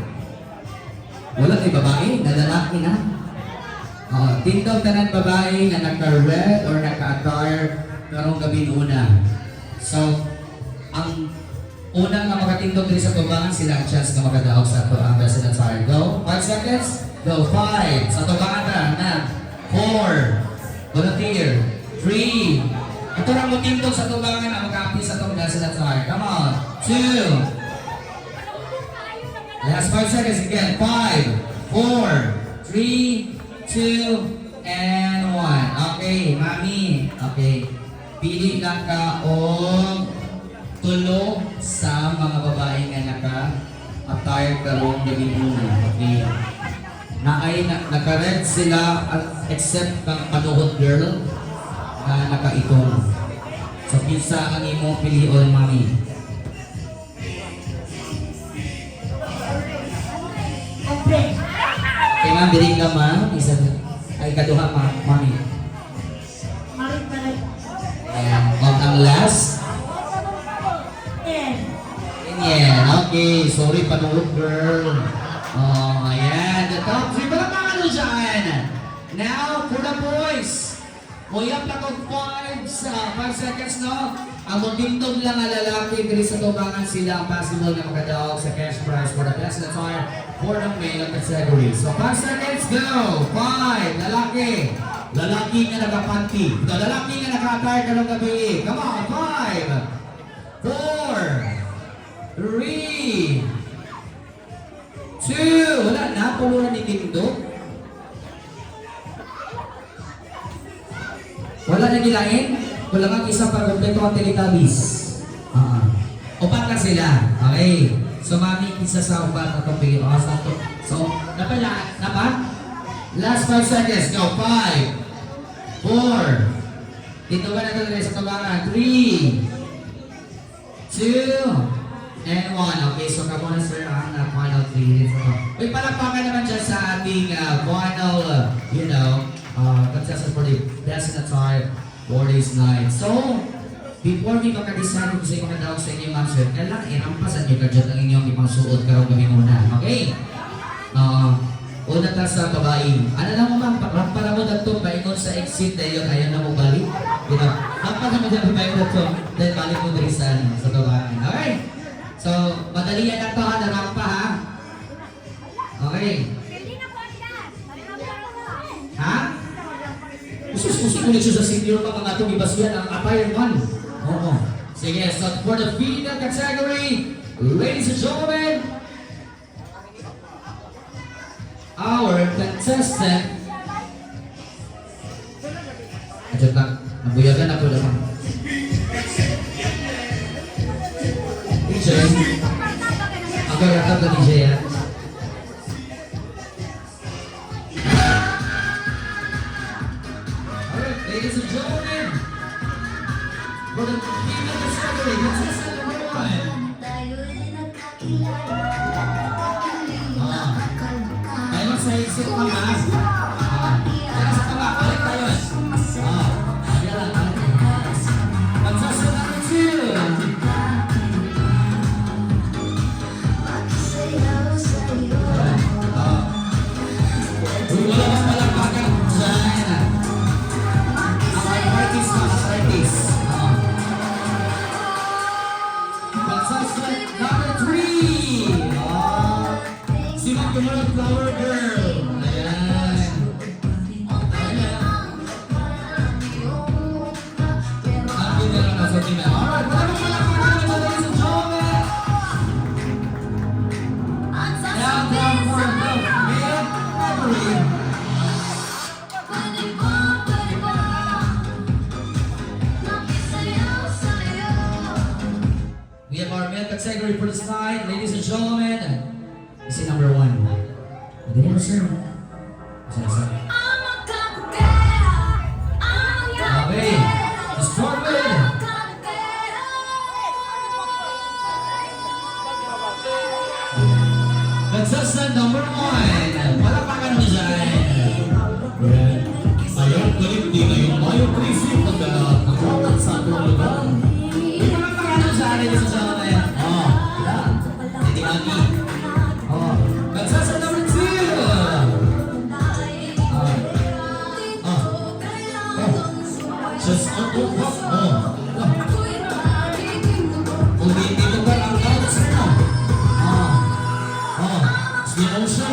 Wala kay babae, nalalaki na. Tindog ka ng babae nga naka-red or naka-attire karong gabi una. So, ang unang nga makatindog din sa tubangan, sila ang chance na makadaog sa ato ang best in attire. Go, 5 seconds. Go, 5. Sa tubangan na. 4. Volunteer. 3. Ito lang mo tindog sa tubangan na makapi sa itong best in attire. Come on. 2. Last 5 seconds again. 5, 4, 3, 2, and 1. Okay, Mami. Okay. Pili lang ka o tulo sa mga babae nga naka-attire karong gabi muna. Okay. na ay naka-red sila except kang panuhot girl na nakaitong. So, kinsa ang imo pilion, mami? Kaya ma'am, diri ka ma'am, isa ay kaduha mami. Ayan, ang last. Yan, okay. Sorry, panuhot girl. Oh, ayan. The top 3. Palamakan nyo dyan. Now, for the boys. Muyap na kong 5 seconds, no? Ang magdindog lang ang lalaki, diri sa tubangan sila ang possible na makadaog sa cash prize for the best attire for the male category. So, 5 seconds, go! 5, lalaki. Lalaki nga nakapanty. The lalaki nga naka-attire ka ng gabi. Come on, 5, 4, 3, 2, wala na, puluran ni Dindog. Wala na nilain? Wala kang isa para kompleto ang Teletubbies. Upat na sila. Okay. So, mami, isa sa upat na topic. So, napala? Last 5 seconds. Go. 5, 4. Dito ka na talaga sa tabangan. 3, 2, and 1. Okay, so come on, sir, ang final 3. May palakpakan naman dyan sa ating final, contestant for the best attire for this night. So, before we makadecide kung sino makadaog sa inyong answer, kailangan irampasan nyo kadyan ang inyong ipang suot karong kami muna. Okay? Una ta sa babae. Ano lang mo ma'am, para mo dito, paingon sa exit na yun, ayaw na mo balik. Para mo dito, paingon dito, dahil balik mo dito sa babae. Okay? So, madali yan na ito ha, narampa ha. Okay. Ha? Usus ulit siya sa senior pa mga itong ibasyan ang attire one. Oo. Sige, so for the female category, ladies and gentlemen, our contestant. Adjot lang, nabuyagan ako naman. DJ, ako ratap na DJ ya. Ladies and gentlemen, for the female category, contestant number 1. Ay, magsaisip ka ma. Kaya sa tama, balik tayo. Kaya lang. Contestant number 2. Wala mas malakpakan dyan. Contestant number 3. Simon Kumarag Flower Girl. Ayan. Ang ganda lang nasa tina. Alright, maraming malakpakan na ladies and gentlemen. Now, down for the male category. We have our male category for this night, ladies and gentlemen. This is number 1. Magaling mo, sir. Sir. Okay. Let's start with. Contestant number 1. Wala pa ka naman dyan. Ayaw, galit din ngayong Mayo Prisip pagkakakulat sa atong lugar. Ladies and gentlemen. Hindi kami. Contestant number 2. Just Hindi dito ba ang counts mo? Slow motion,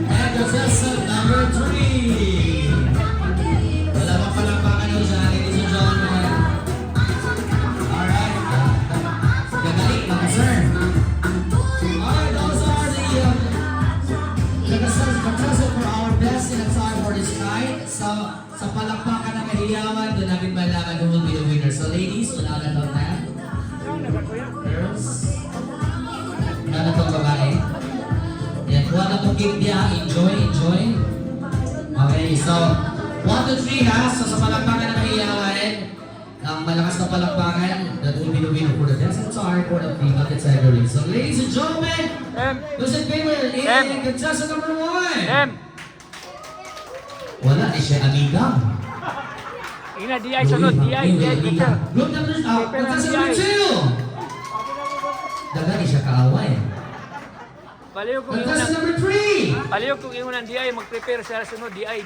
and contestant number 3. Wala bang palakpakan nyo dyan, ladies and gentlemen? Alright. Gagali, mga sir. Alright, those are the contestant for our best in attire for this night. So, sa palakpakan ng kahiyawan, doon natin malaman who will be the winner. So, ladies, wala na daw na. Girls. Wala na daw babae. Yan, wala na daw cake dia. Enjoy, enjoy. Okay, so 1, 2, 3 ha. So sa palakpakan na mahihawain, ang malakas na palakpakan, that will be the winner for the dance and song for the female category. So ladies and gentlemen, who's in favor in contestant number 1? Wala, siya amiga. Ina, DI sunod, DI, teacher. Group number, contestant number 2. Dagan siya kaaway. Baliw kung Contestant ingon number 3. baliw kung ingon ng DI, mag-prepare sa sunod, DI.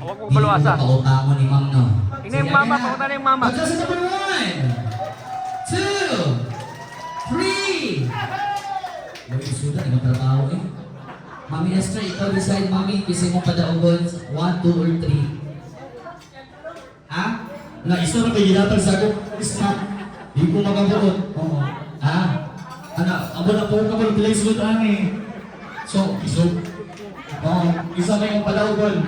Huwag kong baluasa. Pautango ni Ma'am, no? Ina yung mama, pakunta na yung mama. Contestant number 1, 2, 3. Lagi sudah, ibang trabaho eh. Mami Esther, ikaw decide, Mami, kasi mo padaugod 1, 2, or 3. Ha? Na, isa na may ginatag sa ako. Stop. Hindi ko makabuot. Oo. Ha? Ano, abo na po ka mo place with ani. So, isa na yung padaugod.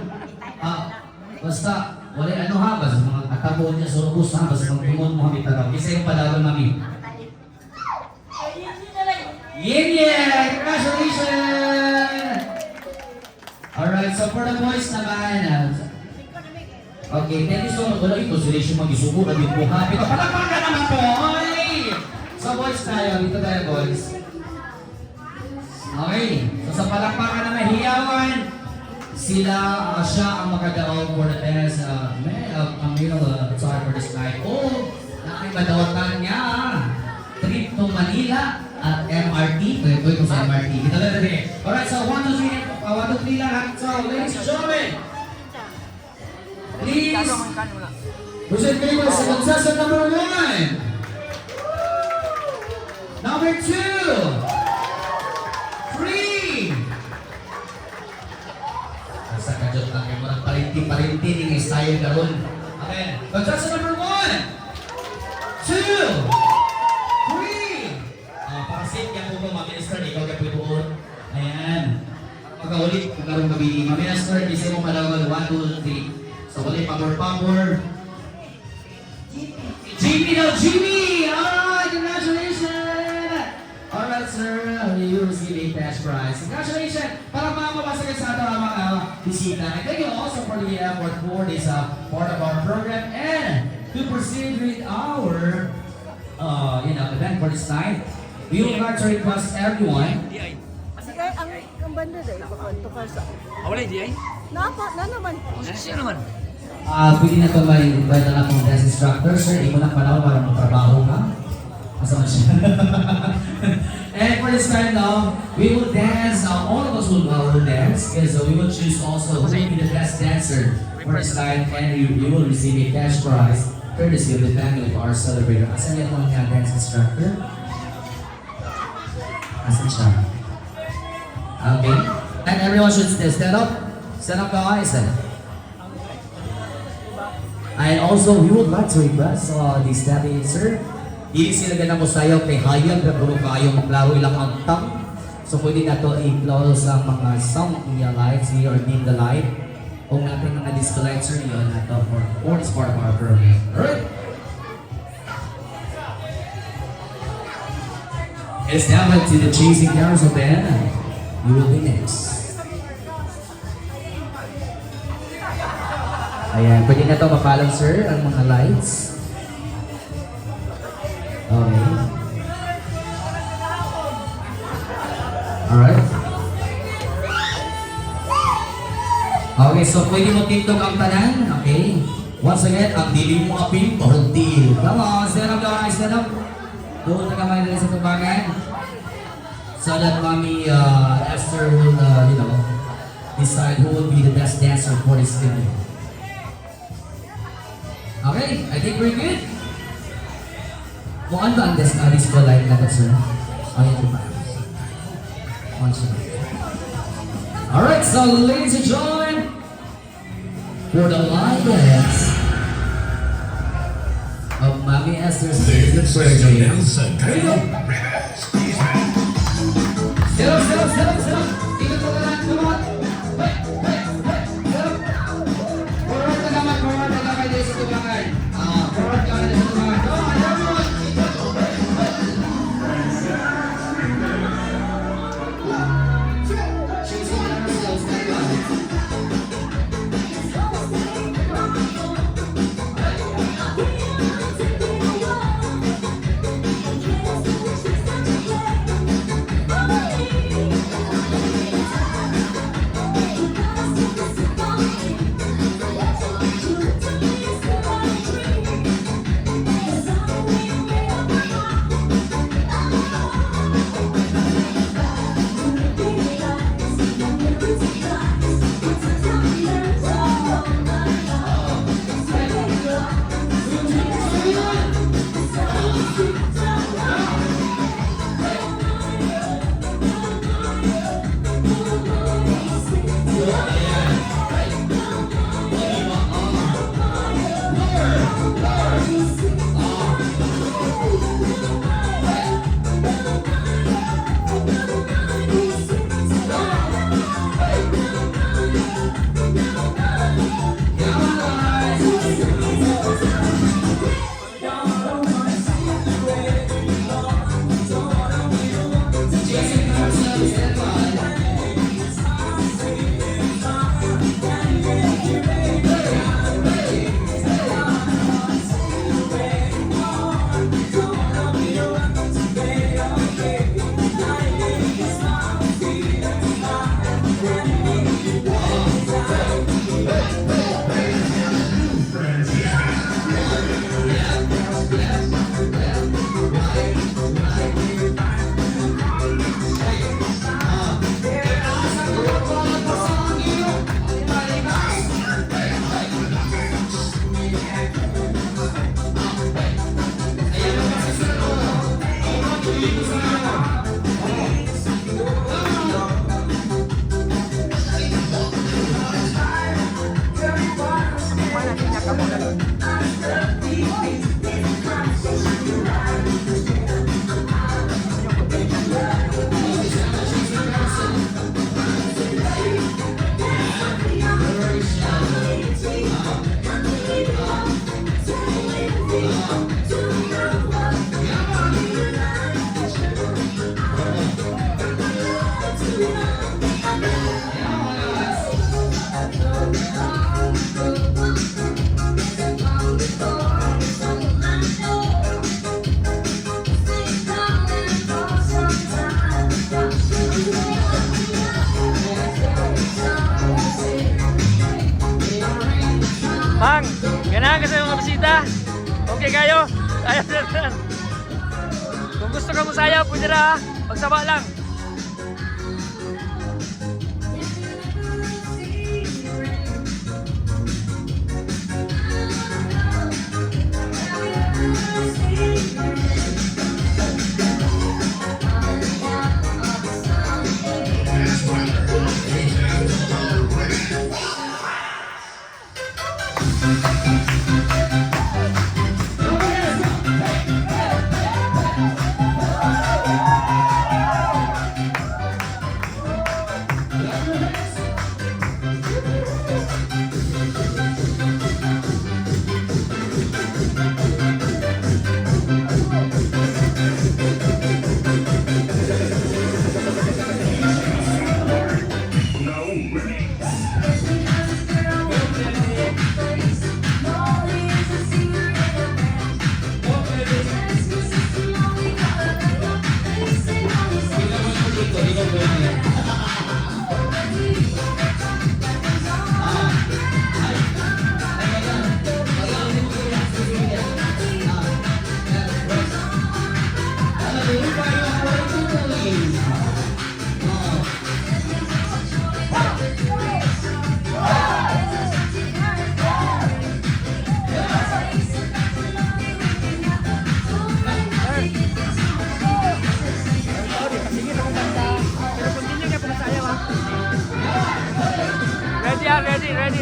Basta, wala ano ha, basta mga katabo niya sa ubus ha, basta mga timon mo kami taraw. Isa yung padaugod, Mami. Yin Yang! Congratulations! Alright, so for the boys naman, okay, thank you so much. Wala ito, sila yung mag-isubo, nabit po ha. Ito, palakpakan naman po! Oy! So boys tayo, dito tayo boys. Okay, so sa palakpakan na mahiyawan, sila, siya ang makadaog for the dance, sorry for this night. Oh, nakaimadawatan niya, trip to Manila at MRT. Pwede ko sa MRT. Kita lang natin. Alright, so 1, 2, 3 lang ha. So, ladies and gentlemen, please, who's in favor sa contestant number 1? Number 2, 3. Basta ka-joke lang yung mga parinti-parinti ng style karon. Okay, contestant number 1, 2, 3. Parasit yan po ba, Mami-Esther, ikaw ka po doon. Ayan. Pagka-ulit, kung karong gabi, Mami-Esther, isa mo malawag 1, 2, 3. So, ulit, pamor-pamor. Jimmy daw, Jimmy! Alright, congratulations! Alright, sir, you receive a cash prize. Congratulations! Para makakabasa kayo sa ating mga bisita. And thank you also for the effort for this part of our program. And to proceed with our event for this night, we would like to request everyone. Sige, ang banda dahil ito ka sa... Wala yung DI? Na naman. Siya naman. Pwede na ito may-invite na lang akong dance instructor. Sir, hindi mo lang panahon para magtrabaho ka. Masama siya. And for this time now, we will dance. All of us will dance. Because we will choose also who will be the best dancer for this time. And you will receive a cash prize courtesy of the family of our celebrator. Asan yan mo nga dance instructor? Asan siya? Okay. And everyone should stand up. Stand up guys. And also, we would like to request the staff sir. Hindi sila ganang musayaw kay hayag na puro kayo maglaro ilang antang. So pwede na ito i-close ang mga sound media lights here or dim the light. Kung natin mga disco lights sir, yun na ito for this part of our program. Alright? It's now back to the chasing carousel band. You will be next. Ayan, pwede na ito mapalong sir, ang mga lights. Okay. Alright. Okay, so pwede mo tiktok ang tanan. Okay. Once again, ang dilim mo apil, parang deal. Come on, stand up guys, stand up. Doon na kamay nila sa tubangan. So that Mami Esther will, decide who will be the best dancer for this evening. Okay, I think we're good. Kung ano ang disco light na ito, sir? Ayan po ba? Alright, so ladies and gentlemen, for the live dance of Mami Esther's birthday. Here we go. Sit up, sit up, sit up, sit up. Ikot mo ka lang, come on. Wait, sit up. Forward na gamay dito sa tubangan. Forward ka na dito sa tubangan. Come on, everyone. Chasing Mang, ganahan ka sa mga bisita. Okay kayo? Ayaw na. Kung gusto ka mo sayaw, pwede na ha. Pagsaba lang.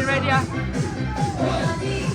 Ready ah.